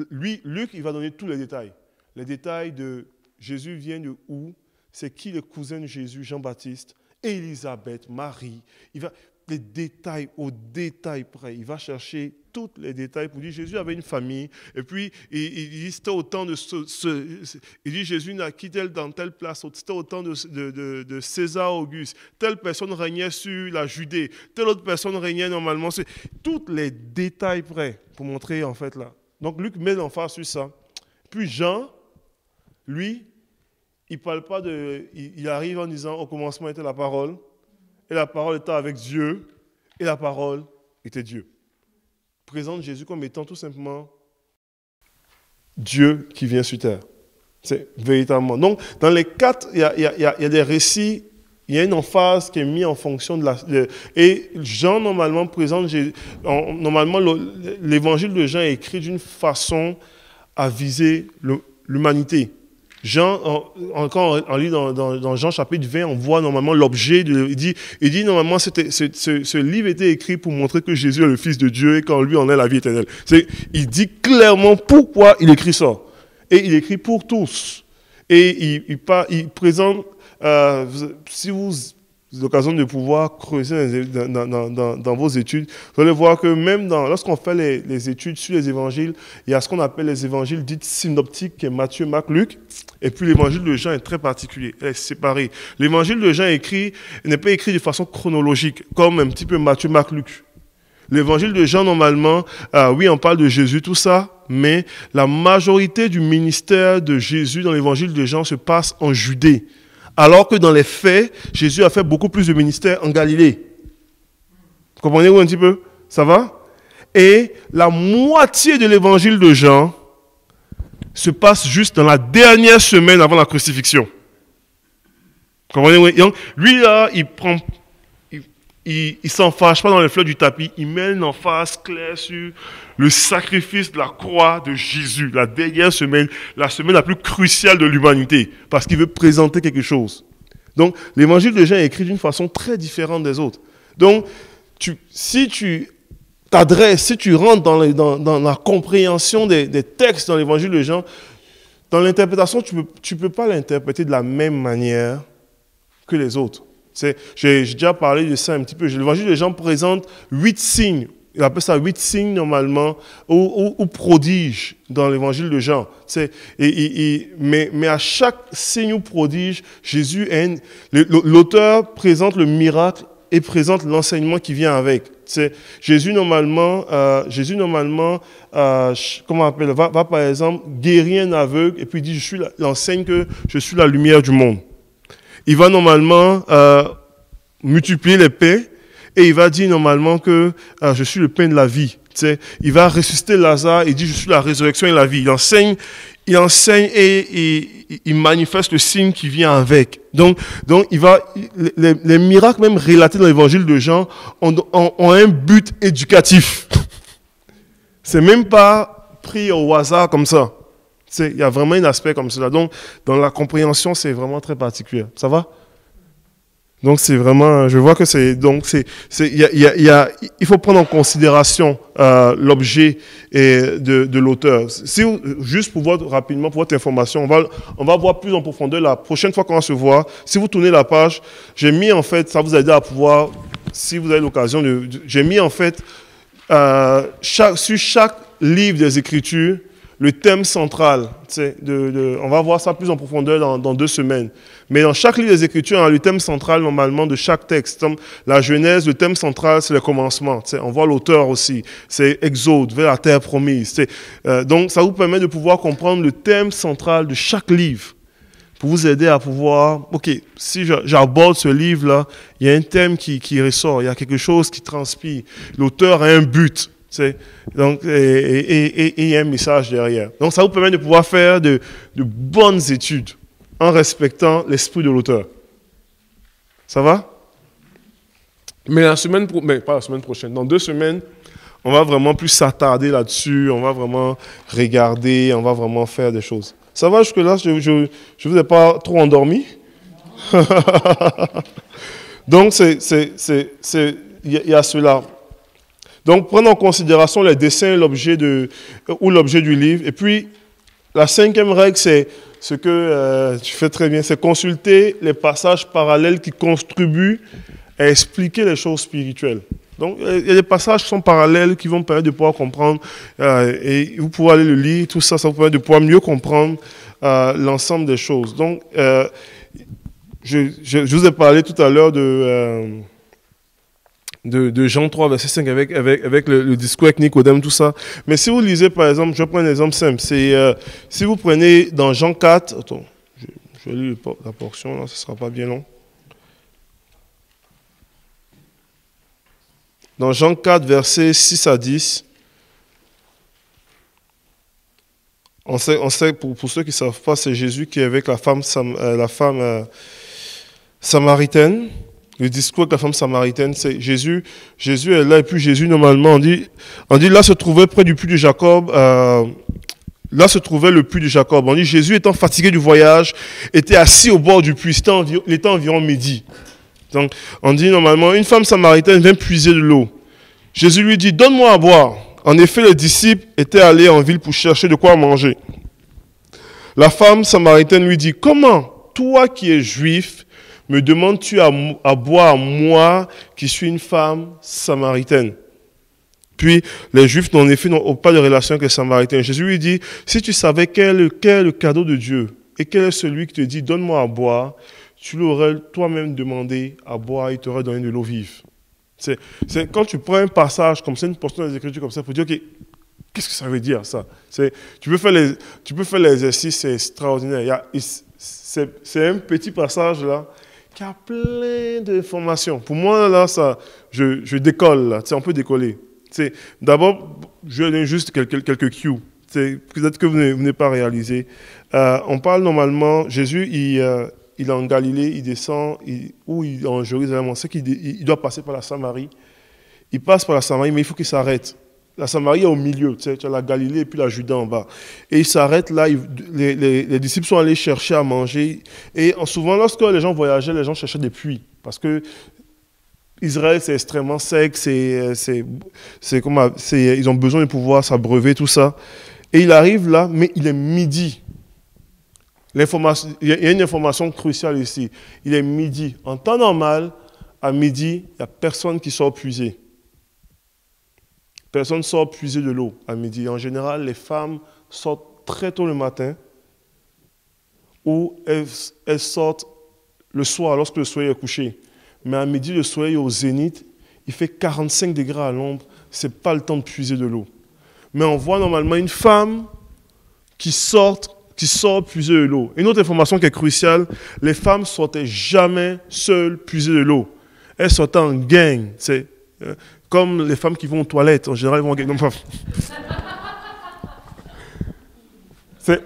lui, Luc, il va donner tous les détails. Les détails de Jésus vient de où, c'est qui le cousin de Jésus, Jean-Baptiste, Élisabeth, Marie. Les détails au détail près. Il va chercher tous les détails pour dire Jésus avait une famille. Et puis, il dit c'était autant de... il dit Jésus naquit dans telle place. C'était autant de César Auguste. Telle personne régnait sur la Judée. Telle autre personne régnait normalement sur... Tous les détails près pour montrer en fait là. Donc, Luc met l'emphase sur ça. Puis Jean, lui, il parle pas de... Il arrive en disant au commencement était la parole. Et la parole était avec Dieu, et la parole était Dieu. Il présente Jésus comme étant tout simplement Dieu qui vient sur terre. C'est véritablement. Donc, dans les 4, il y a des récits, il y a une emphase qui est mise en fonction de et Jean, normalement, présente Jésus. Normalement, l'évangile de Jean est écrit d'une façon à viser l'humanité. Jean, quand on lit dans Jean chapitre 20, on voit normalement l'objet. Il dit normalement ce livre était écrit pour montrer que Jésus est le Fils de Dieu et qu'en lui on est la vie éternelle. Il dit clairement pourquoi il écrit ça. Et il écrit pour tous. Et il présente, si vous avez l'occasion de pouvoir creuser dans vos études, vous allez voir que même lorsqu'on fait les études sur les évangiles, il y a ce qu'on appelle les évangiles dits synoptiques, qui est Matthieu, Marc, Luc. Et puis l'évangile de Jean est très particulier, elle est séparée. L'évangile de Jean n'est pas écrit de façon chronologique, comme un petit peu Matthieu, Marc, Luc. L'évangile de Jean, normalement, oui, on parle de Jésus, tout ça, mais la majorité du ministère de Jésus dans l'évangile de Jean se passe en Judée. Alors que dans les faits, Jésus a fait beaucoup plus de ministère en Galilée. Comprenez-vous un petit peu? Ça va? Et la moitié de l'évangile de Jean se passe juste dans la dernière semaine avant la crucifixion. Comprenez-vous? Lui, là, il s'en fâche pas dans les fleurs du tapis. Il met une emphase claire sur le sacrifice de la croix de Jésus, la dernière semaine, la semaine la plus cruciale de l'humanité, parce qu'il veut présenter quelque chose. Donc, l'évangile de Jean est écrit d'une façon très différente des autres. Donc, si tu t'adresses, si tu rentres dans la compréhension des textes dans l'évangile de Jean, dans l'interprétation, tu peux pas l'interpréter de la même manière que les autres. J'ai déjà parlé de ça un petit peu. L'évangile de Jean présente 8 signes. Il appelle ça 8 signes normalement, ou prodiges dans l'évangile de Jean. Mais à chaque signe ou prodige, l'auteur présente le miracle et présente l'enseignement qui vient avec. Jésus normalement, comment on appelle, va par exemple guérir un aveugle et puis il dit, il enseigne que je suis la lumière du monde. Il va normalement multiplier les pains et il va dire normalement que je suis le pain de la vie. Il va ressusciter Lazare et dit je suis la résurrection et la vie. Il enseigne et il manifeste le signe qui vient avec. Donc les miracles même relatés dans l'évangile de Jean ont un but éducatif. C'est même pas pris au hasard comme ça. Il y a vraiment un aspect comme cela. Donc, dans la compréhension, c'est vraiment très particulier. Ça va? Donc, c'est vraiment... Je vois que c'est... Donc, il faut prendre en considération l'objet de l'auteur. Juste pour voir rapidement, pour votre information, on va voir plus en profondeur la prochaine fois qu'on va se voir. Si vous tournez la page, j'ai mis en fait... Ça vous aide à pouvoir... Si vous avez l'occasion j'ai mis en fait... sur chaque livre des Écritures, le thème central, on va voir ça plus en profondeur dans 2 semaines. Mais dans chaque livre des Écritures, on a le thème central normalement de chaque texte. La Genèse, le thème central, c'est le commencement. On voit l'auteur aussi. C'est Exode, vers la terre promise. Donc, ça vous permet de pouvoir comprendre le thème central de chaque livre pour vous aider à pouvoir, ok, si j'aborde ce livre-là, il y a un thème qui ressort, il y a quelque chose qui transpire. L'auteur a un but. Donc, et il y a un message derrière. Donc, ça vous permet de pouvoir faire de bonnes études en respectant l'esprit de l'auteur. Ça va? Mais pas la semaine prochaine, dans 2 semaines, on va vraiment plus s'attarder là-dessus, on va vraiment regarder, on va vraiment faire des choses. Ça va jusque-là? Je ne vous ai pas trop endormi? Donc, il y a cela. Donc, prendre en considération les dessins l'objet du livre. Et puis, la 5e règle, c'est ce que tu fais très bien, c'est consulter les passages parallèles qui contribuent à expliquer les choses spirituelles. Donc, il y a des passages qui sont parallèles qui vont permettre de pouvoir comprendre et vous pouvez aller le lire, tout ça, ça vous permet de pouvoir mieux comprendre l'ensemble des choses. Donc, je vous ai parlé tout à l'heure de Jean 3, verset 5, avec le discours avec Nicodème, tout ça. Mais si vous lisez, par exemple, je prends un exemple simple, si vous prenez dans Jean 4, attends, je vais lire la portion, là, ce ne sera pas bien long. Dans Jean 4, versets 6 à 10, on sait pour ceux qui ne savent pas, c'est Jésus qui est avec la femme samaritaine. Le discours avec la femme samaritaine, c'est Jésus est là, et puis Jésus, normalement, on dit là se trouvait près du puits de Jacob, là se trouvait le puits de Jacob. On dit Jésus, étant fatigué du voyage, était assis au bord du puits. Il était environ midi. Donc, on dit normalement, une femme samaritaine vient puiser de l'eau. Jésus lui dit, donne-moi à boire. En effet, les disciples étaient allés en ville pour chercher de quoi manger. La femme samaritaine lui dit, comment, toi qui es juif, me demandes-tu à boire à moi qui suis une femme samaritaine? Puis les Juifs, en effet, n'ont pas de relation avec les Samaritains. Jésus lui dit, si tu savais quel est le cadeau de Dieu et quel est celui qui te dit, donne-moi à boire, tu l'aurais toi-même demandé à boire et il t'aurait donné de l'eau vive. C'est quand tu prends un passage comme ça, une portion des Écritures comme ça, pour dire, OK, qu'est-ce que ça veut dire, ça? Tu peux faire l'exercice, c'est extraordinaire. C'est un petit passage, là, qui a plein d'informations. Pour moi, là, je décolle, là. On peut décoller. D'abord, je vais donner juste quelques cues. Peut-être que vous n'avez pas réalisé. On parle normalement, Jésus, il est en Galilée, il descend, ou il est en Jérusalem. On sait qu'il doit passer par la Samarie. Il passe par la Samarie, mais il faut qu'il s'arrête. La Samarie est au milieu, tu as la Galilée et puis la Judée en bas. Et il s'arrête là, les disciples sont allés chercher à manger. Et souvent, lorsque les gens voyageaient, les gens cherchaient des puits. Parce que Israël, c'est extrêmement sec, ils ont besoin de pouvoir s'abreuver, tout ça. Et il arrive là, mais il est midi. Il y a une information cruciale ici. Il est midi. En temps normal, à midi, il n'y a personne qui sort puiser. Personne ne sort puiser de l'eau à midi. En général, les femmes sortent très tôt le matin ou elles sortent le soir lorsque le soleil est couché. Mais à midi, le soleil est au zénith, il fait 45 degrés à l'ombre, ce n'est pas le temps de puiser de l'eau. Mais on voit normalement une femme qui sort puiser de l'eau. Une autre information qui est cruciale, les femmes ne sortaient jamais seules puiser de l'eau. Elles sortaient en gang. C'est comme les femmes qui vont aux toilettes. En général, elles vont en gang. Non,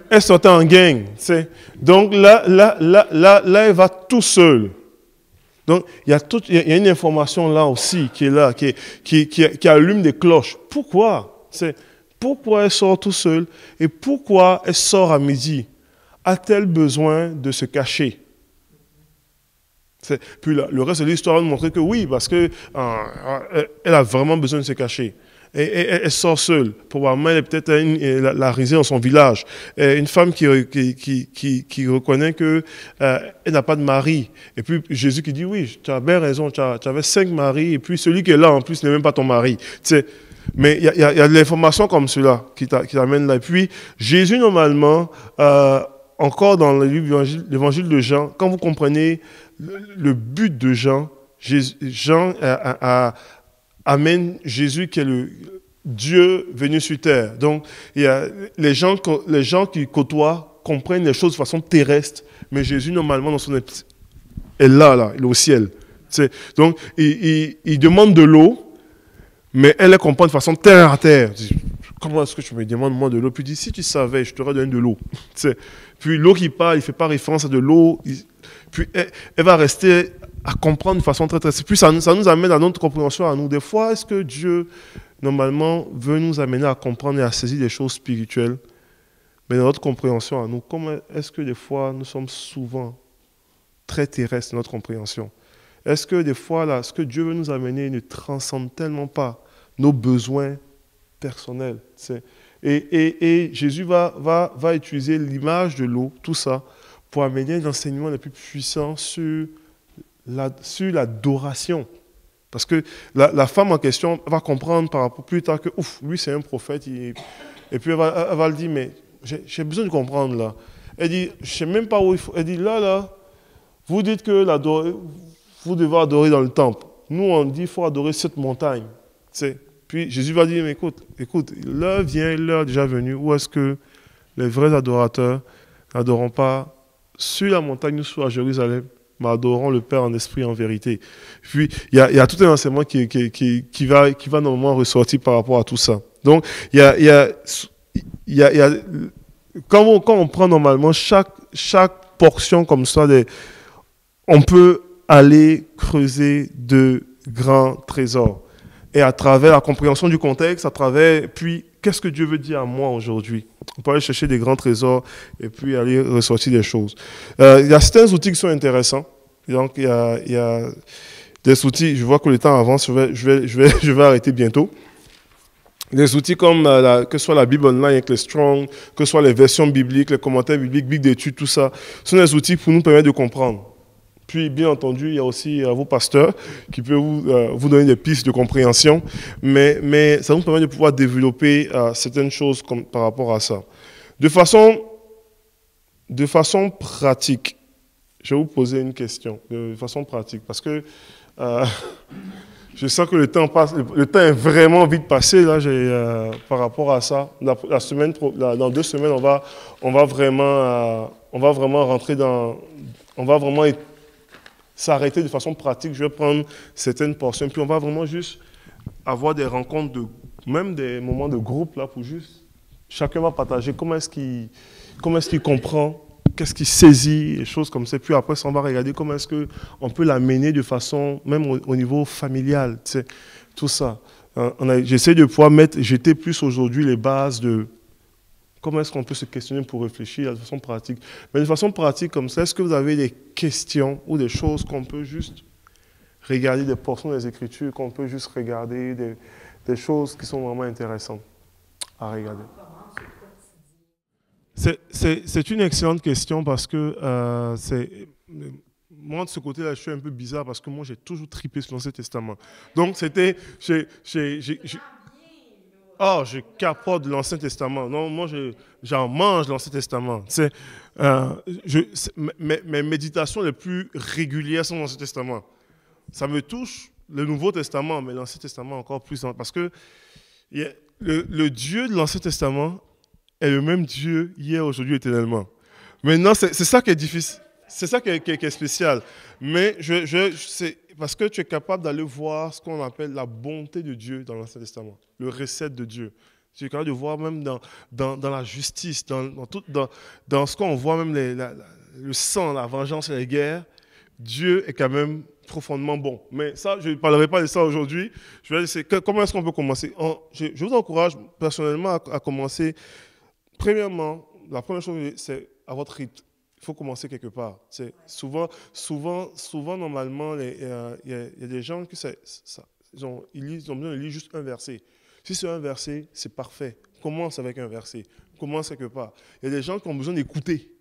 elles sortaient en gang. Donc là, elle va tout seule. Donc, il y a une information là aussi qui est là, qui allume des cloches. Pourquoi? Pourquoi elle sort tout seule et pourquoi elle sort à midi? A-t-elle besoin de se cacher? Puis là, le reste de l'histoire va nous montrer que oui, parce qu'elle a vraiment besoin de se cacher. Et elle sort seule. Probablement, elle est peut-être la risée dans son village. Une femme qui reconnaît qu'elle n'a pas de mari. Et puis Jésus qui dit, oui, tu as bien raison, tu avais 5 maris, et puis celui qui est là, en plus, n'est même pas ton mari. Mais il y a de l'information comme cela qui t'amène là. Et puis, Jésus, normalement, encore dans l'évangile de Jean, quand vous comprenez le but de Jean, Jean amène Jésus qui est le Dieu venu sur terre. Donc, il y a les gens qui côtoient comprennent les choses de façon terrestre, mais Jésus, normalement, dans son est là, il est au ciel. Donc, il demande de l'eau, mais elle comprend de façon terre à terre. Comment est-ce que tu me demandes moi de l'eau? Puis il dit, si tu savais, je t'aurais donné de l'eau. Puis l'eau qui parle, il ne fait pas référence à de l'eau. Puis elle va rester à comprendre de façon très, très... Puis ça nous amène à notre compréhension à nous. Des fois, est-ce que Dieu, normalement, veut nous amener à comprendre et à saisir des choses spirituelles? Mais dans notre compréhension à nous, comment est-ce que des fois, nous sommes souvent très terrestres dans notre compréhension? Est-ce que des fois, là, ce que Dieu veut nous amener ne transcende tellement pas nos besoins personnels? Et Jésus va utiliser l'image de l'eau, tout ça, pour amener l'enseignement le plus puissant sur l'adoration. Parce que la femme en question va comprendre par rapport plus tard que, lui c'est un prophète, et puis elle va le dire, mais j'ai besoin de comprendre là. Elle dit, je ne sais même pas où il faut. Elle dit, là, vous dites que vous devez adorer dans le temple. Nous, on dit qu'il faut adorer cette montagne. Puis Jésus va dire, mais écoute, l'heure vient, l'heure est déjà venue. Où est-ce que les vrais adorateurs n'adoreront pas sur la montagne ou sur à Jérusalem, mais adoreront le Père en esprit et en vérité. Puis il y a tout un enseignement qui va normalement ressortir par rapport à tout ça. Donc quand on prend normalement chaque portion comme ça, on peut aller creuser de grands trésors. Et à travers la compréhension du contexte, puis qu'est-ce que Dieu veut dire à moi aujourd'hui? On peut aller chercher des grands trésors et puis aller ressortir des choses. Il y a certains outils qui sont intéressants. Donc, il y a des outils, je vois que le temps avance, je vais arrêter bientôt. Des outils comme que ce soit la Bible Online avec les Strong, que ce soit les versions bibliques, les commentaires bibliques, Bible d'études, tout ça, sont des outils pour nous permettre de comprendre. Puis, bien entendu, il y a aussi vos pasteurs qui peuvent vous donner des pistes de compréhension, mais ça nous permet de pouvoir développer certaines choses par rapport à ça. De façon pratique, je vais vous poser une question, de façon pratique, parce que Je sens que le temps passe, le temps est vraiment vite passé là. Par rapport à ça, dans 2 semaines, on va vraiment rentrer on va vraiment s'arrêter de façon pratique. Je vais prendre certaines portions, puis on va vraiment juste avoir des rencontres même des moments de groupe là pour juste chacun va partager comment est-ce qu'il comprend. Qu'est-ce qui saisit, des choses comme ça. Puis après, on va regarder comment est-ce qu'on peut l'amener de façon, même au niveau familial, tu sais, tout ça. J'essaie de pouvoir jeter plus aujourd'hui les bases de comment est-ce qu'on peut se questionner pour réfléchir de façon pratique. Mais de façon pratique comme ça, est-ce que vous avez des questions ou des choses qu'on peut juste regarder, des portions des Écritures, qu'on peut juste regarder, des choses qui sont vraiment intéressantes à regarder? C'est une excellente question parce que moi, de ce côté-là, je suis un peu bizarre parce que moi, j'ai toujours tripé sur l'Ancien Testament. Donc, c'était... je capote de l'Ancien Testament. Non, moi, j'en mange l'Ancien Testament. Mes méditations les plus régulières sont dans l'Ancien Testament. Ça me touche, le Nouveau Testament, mais l'Ancien Testament encore plus. Parce que le Dieu de l'Ancien Testament est le même Dieu hier, aujourd'hui, éternellement. Maintenant, c'est ça qui est difficile. C'est ça qui est spécial. Mais c'est parce que tu es capable d'aller voir ce qu'on appelle la bonté de Dieu dans l'Ancien Testament, le recette de Dieu. Tu es capable de voir même dans la justice, dans ce qu'on voit, même le sang, la vengeance et les guerres, Dieu est quand même profondément bon. Mais ça, je ne parlerai pas de ça aujourd'hui. Je vais dire, comment est-ce qu'on peut commencer? Je vous encourage personnellement à commencer. Premièrement, la première chose, c'est à votre rythme. Il faut commencer quelque part. Souvent, normalement, il y a des gens qui ils ont besoin de lire juste un verset. Si c'est un verset, c'est parfait. Commence avec un verset. Commence quelque part. Il y a des gens qui ont besoin d'écouter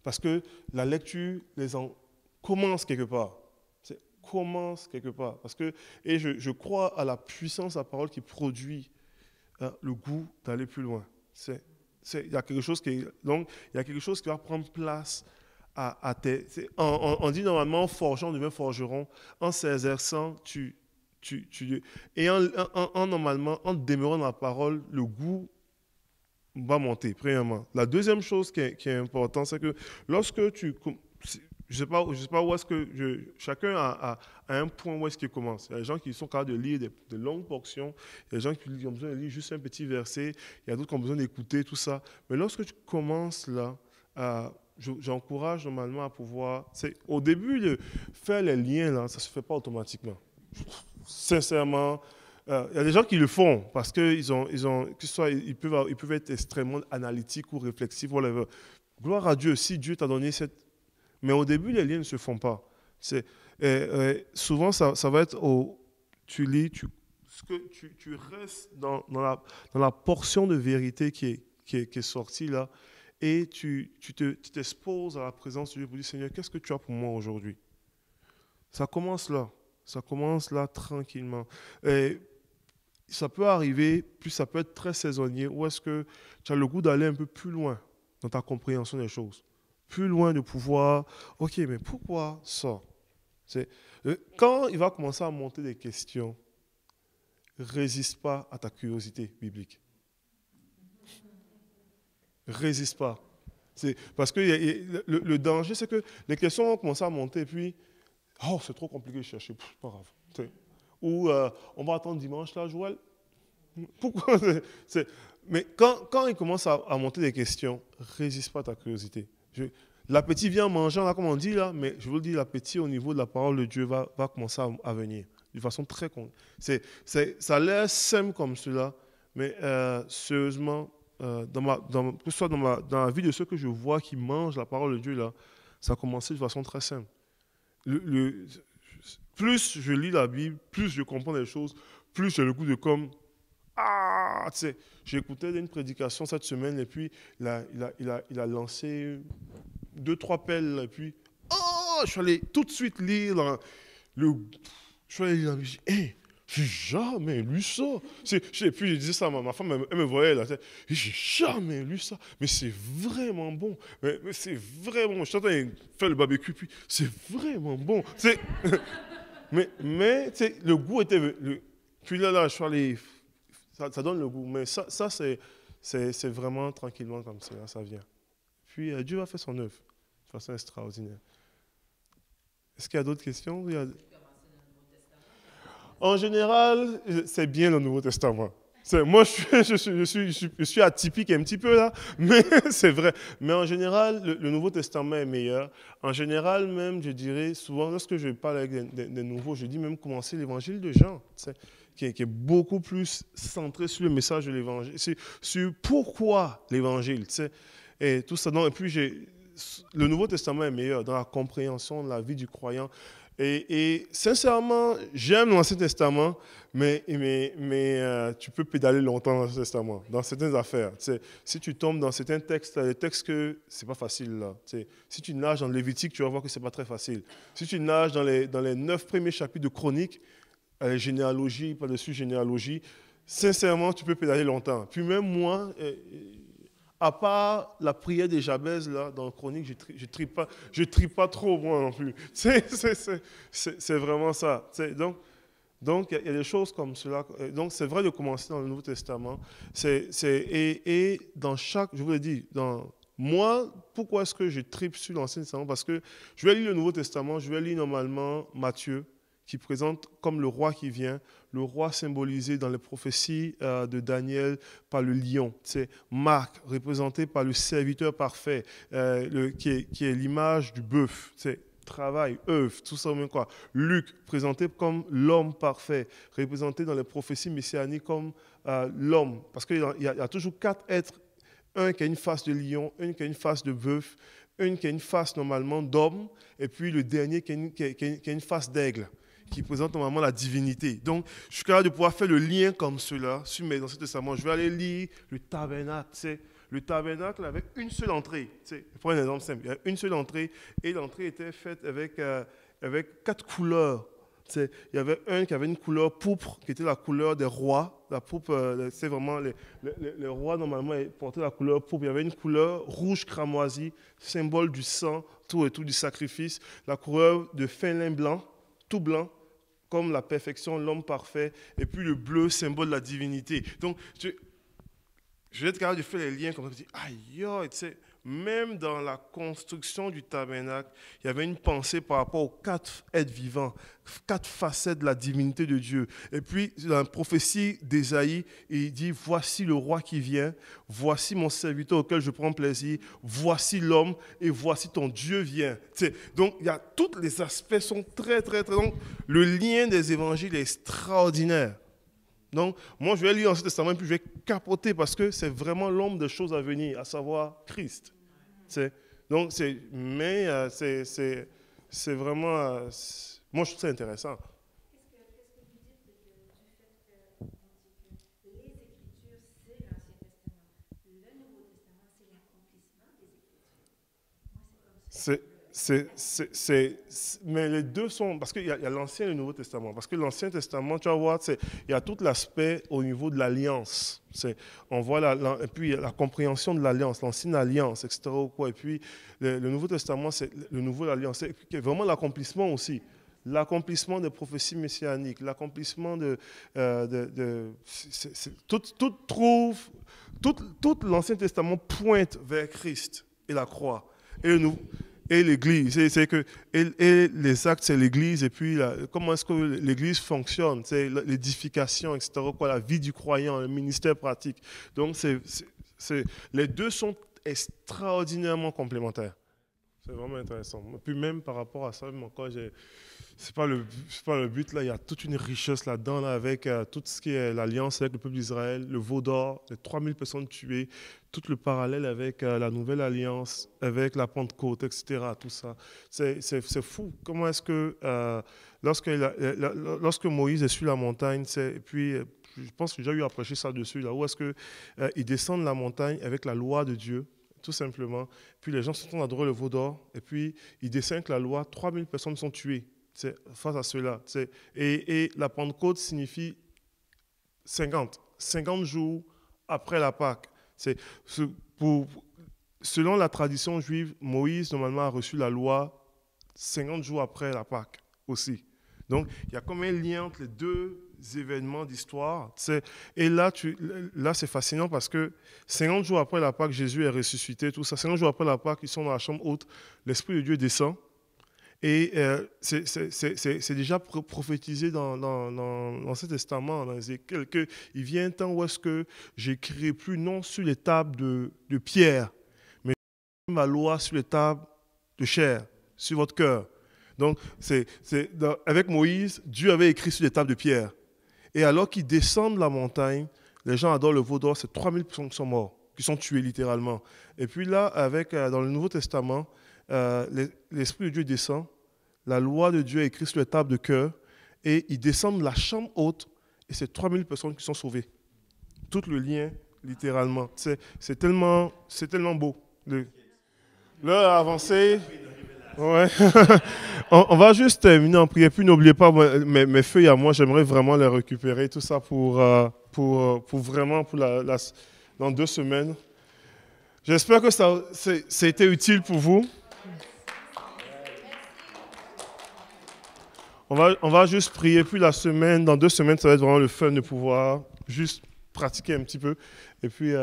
parce que la lecture commence quelque part. Commence quelque part. Et je crois à la puissance de la parole qui produit le goût d'aller plus loin. Il y a quelque chose qui va prendre place à tes... On dit normalement, forgeron devient forgeron. En s'exerçant, et normalement, en demeurant dans la parole, le goût va monter, premièrement. La deuxième chose qui est importante, c'est que lorsque tu... Je ne sais pas où est-ce que... chacun a un point où est-ce qu'il commence. Il y a des gens qui sont capables de lire de longues portions. Il y a des gens qui ont besoin de lire juste un petit verset. Il y a d'autres qui ont besoin d'écouter tout ça. Mais lorsque tu commences là, j'encourage normalement à pouvoir... Au début, de faire les liens, là, ça ne se fait pas automatiquement. Sincèrement, il y a des gens qui le font parce qu'ils ils peuvent être extrêmement analytiques ou réflexifs. Whatever. Gloire à Dieu, si Dieu t'a donné cette... Mais au début, les liens ne se font pas. Souvent, ça va être tu lis, tu restes dans la portion de vérité qui est sortie là, et tu t'exposes à la présence de Dieu pour dire, Seigneur, qu'est-ce que tu as pour moi aujourd'hui? Ça commence là tranquillement. Et ça peut arriver, puis ça peut être très saisonnier, ou est-ce que tu as le goût d'aller un peu plus loin dans ta compréhension des choses? Plus loin de pouvoir, ok, mais pourquoi ça? Quand il va commencer à monter des questions, résiste pas à ta curiosité biblique. Résiste pas. Parce que le danger, c'est que les questions vont commencer à monter, puis, c'est trop compliqué de chercher, pas grave. Ou on va attendre dimanche, là, Joël. Pourquoi? Mais quand il commence à monter des questions, résiste pas à ta curiosité. L'appétit vient en mangeant, là, comme on dit, là, mais je vous le dis, l'appétit au niveau de la parole de Dieu va commencer à venir de façon très concrète. Ça a l'air simple comme cela, mais sérieusement, que ce soit dans la vie de ceux que je vois qui mangent la parole de Dieu, là, ça a commencé de façon très simple. Plus je lis la Bible, plus je comprends des choses, plus j'ai le goût de comme... j'ai écouté une prédication cette semaine et puis il a lancé 2-3 pelles et puis je suis allé tout de suite lire je suis allé lire la Bible, j'ai jamais lu ça. Et puis je disais ça à ma femme, elle me voyait là, j'ai jamais lu ça, mais c'est vraiment bon, mais c'est vraiment bon. Je suis en train de faire le barbecue, puis c'est vraiment bon. Mais tu sais, le goût était... puis là, je suis allé... Ça donne le goût. Mais ça c'est vraiment tranquillement comme ça, ça vient. Puis Dieu va faire son œuvre de façon extraordinaire. Est-ce qu'il y a d'autres questions? En général, c'est bien le Nouveau Testament. Moi, je suis atypique un petit peu là, mais c'est vrai. Mais en général, le Nouveau Testament est meilleur. En général, même, je dirais, souvent, lorsque je parle avec des nouveaux, je dis même commencer l'évangile de Jean, qui est beaucoup plus centré sur le message de l'évangile, sur pourquoi l'évangile, et tout ça. Et puis, le Nouveau Testament est meilleur dans la compréhension de la vie du croyant. Et sincèrement, j'aime l'Ancien Testament, mais tu peux pédaler longtemps dans l'Ancien Testament, dans certaines affaires. Si tu tombes dans certains textes, des textes que c'est pas facile là. Si tu nages dans le Lévitique, tu vas voir que c'est pas très facile. Si tu nages dans les 9 premiers chapitres de Chroniques, généalogie, par-dessus généalogie, sincèrement, tu peux pédaler longtemps. Puis même moi, à part la prière des Jabez, là, dans la chronique, je trie pas trop, moi non plus. C'est vraiment ça. Donc, il y a des choses comme cela. Donc, c'est vrai de commencer dans le Nouveau Testament. Et dans chaque, je vous l'ai dit, moi, pourquoi est-ce que je tripe sur l'Ancien Testament? Parce que je vais lire le Nouveau Testament, je vais lire normalement Matthieu, qui présente comme le roi qui vient, le roi symbolisé dans les prophéties de Daniel par le lion. C'est Marc, représenté par le serviteur parfait, qui est l'image du bœuf. C'est travail, œuvre, tout ça même quoi. Luc, présenté comme l'homme parfait, représenté dans les prophéties messianiques comme l'homme. Parce qu'il y a toujours 4 êtres, un qui a une face de lion, un qui a une face de bœuf, un qui a une face normalement d'homme, et puis le dernier qui a une face d'aigle, qui présente normalement la divinité. Donc, je suis capable de pouvoir faire le lien comme cela sur mes Anciens Testaments. Je vais aller lire le tabernacle. Le tabernacle avait une seule entrée. Pour un exemple simple, il y a une seule entrée, et l'entrée était faite avec 4 couleurs. Il y avait un qui avait une couleur pourpre, qui était la couleur des rois. La pourpre, c'est vraiment les rois, normalement, portaient la couleur pourpre. Il y avait une couleur rouge cramoisie, symbole du sang, tout et tout du sacrifice. La couleur de fin lin blanc, tout blanc, comme la perfection, l'homme parfait, et puis le bleu, symbole de la divinité. Donc, je vais être capable de faire les liens comme ça, je dis, aïe, tu sais, même dans la construction du tabernacle, il y avait une pensée par rapport aux 4 êtres vivants, 4 facettes de la divinité de Dieu. Et puis, dans la prophétie d'Ésaïe, il dit, voici le roi qui vient, voici mon serviteur auquel je prends plaisir, voici l'homme et voici ton Dieu vient. Donc, tous les aspects sont très, très, très... Donc, le lien des évangiles est extraordinaire. Donc, moi, je vais lire l'Ancien Testament et puis je vais capoter parce que c'est vraiment l'ombre des choses à venir, à savoir Christ. Donc, c'est vraiment... moi, je trouve ça intéressant. Qu'est-ce que vous dites du fait qu'on dit que les Écritures, c'est l'Ancien Testament. Le Nouveau Testament, c'est l'accomplissement des Écritures. Moi, c'est comme ça. Mais les deux sont... Parce qu'il y a l'Ancien et le Nouveau Testament. Parce que l'Ancien Testament, tu vas voir, il y a tout l'aspect au niveau de l'alliance. On voit et puis la compréhension de l'alliance, l'ancienne alliance, etc. Et puis le Nouveau Testament, c'est le nouveau alliance. C'est vraiment l'accomplissement aussi. L'accomplissement des prophéties messianiques, l'accomplissement tout l'Ancien Testament pointe vers Christ et la croix. Et l'Église, et les actes, c'est l'Église, et puis comment est-ce que l'Église fonctionne, c'est l'édification, etc., la vie du croyant, le ministère pratique. Donc, les deux sont extraordinairement complémentaires. C'est vraiment intéressant. Et puis même par rapport à ça, même encore, c'est pas le but, là, il y a toute une richesse là-dedans, là, avec tout ce qui est l'alliance avec le peuple d'Israël, le veau d'or, les 3000 personnes tuées, tout le parallèle avec la nouvelle alliance, avec la Pentecôte, etc., tout ça. C'est fou. Comment est-ce que, lorsque Moïse est sur la montagne, et puis je pense que j'ai déjà eu à prêcher ça dessus, là, où est-ce qu'il descend de la montagne avec la loi de Dieu, tout simplement. Puis les gens se sont adorés le veau d'or, et puis ils descendent avec la loi, 3000 personnes sont tuées face à cela. Et la Pentecôte signifie 50 jours après la Pâque. Selon la tradition juive, Moïse, normalement, a reçu la loi 50 jours après la Pâque aussi. Donc, il y a comme un lien entre les deux événements d'histoire. Et là, c'est fascinant parce que 50 jours après la Pâque, Jésus est ressuscité, tout ça. 50 jours après la Pâque, ils sont dans la chambre haute, l'Esprit de Dieu descend. Et c'est déjà prophétisé dans l'Ancien Testament, dans Ézéchiel, qu'il vient un temps où est-ce que j'écrirai plus non sur les tables de pierre, mais ma loi sur les tables de chair, sur votre cœur. Donc, avec Moïse, Dieu avait écrit sur les tables de pierre. Et alors qu'ils descendent la montagne, les gens adorent le veau d'or, c'est 3000 personnes qui sont morts, qui sont tués littéralement. Et puis là, dans le Nouveau Testament, l'Esprit de Dieu descend, la loi de Dieu est écrite sur les tables de cœur, et ils descendent de la chambre haute, et c'est 3000 personnes qui sont sauvées. Tout le lien, littéralement. C'est tellement beau. L'heure a avancé. Ouais. On va juste terminer en prière. Puis n'oubliez pas mes feuilles à moi, j'aimerais vraiment les récupérer. Tout ça pour vraiment dans 2 semaines. J'espère que ça a été utile pour vous. On va juste prier. Puis dans 2 semaines, ça va être vraiment le fun de pouvoir juste pratiquer un petit peu et puis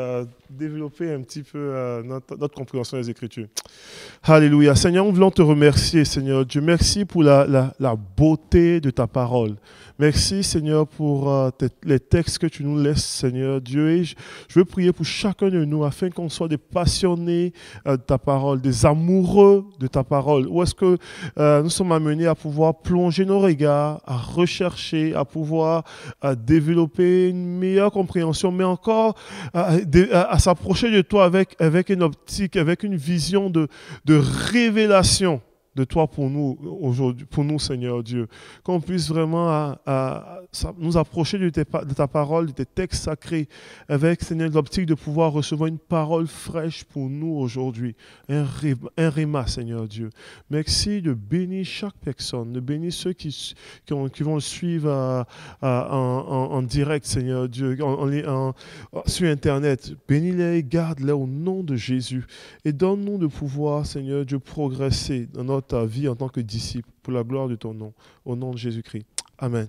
développer un petit peu notre compréhension des Écritures. Alléluia. Seigneur, nous voulons te remercier, Seigneur Dieu. Merci pour la beauté de ta parole. Merci, Seigneur, pour les textes que tu nous laisses, Seigneur Dieu. Et je veux prier pour chacun de nous afin qu'on soit des passionnés de ta parole, des amoureux de ta parole. Où est-ce que nous sommes amenés à pouvoir plonger nos regards, à rechercher, à pouvoir développer une meilleure compréhension, mais encore à s'approcher de toi avec une optique, avec une vision de révélation de toi pour nous aujourd'hui, pour nous, Seigneur Dieu. Qu'on puisse vraiment nous approcher de ta parole, de tes textes sacrés, avec, Seigneur, l'optique de pouvoir recevoir une parole fraîche pour nous aujourd'hui. Un réma, Seigneur Dieu. Merci de bénir chaque personne, de bénir ceux qui vont le suivre en direct, Seigneur Dieu, sur Internet. Bénis-les, garde-les au nom de Jésus. Et donne-nous de pouvoir, Seigneur Dieu, progresser dans notre vie en tant que disciples pour la gloire de ton nom. Au nom de Jésus-Christ. Amen.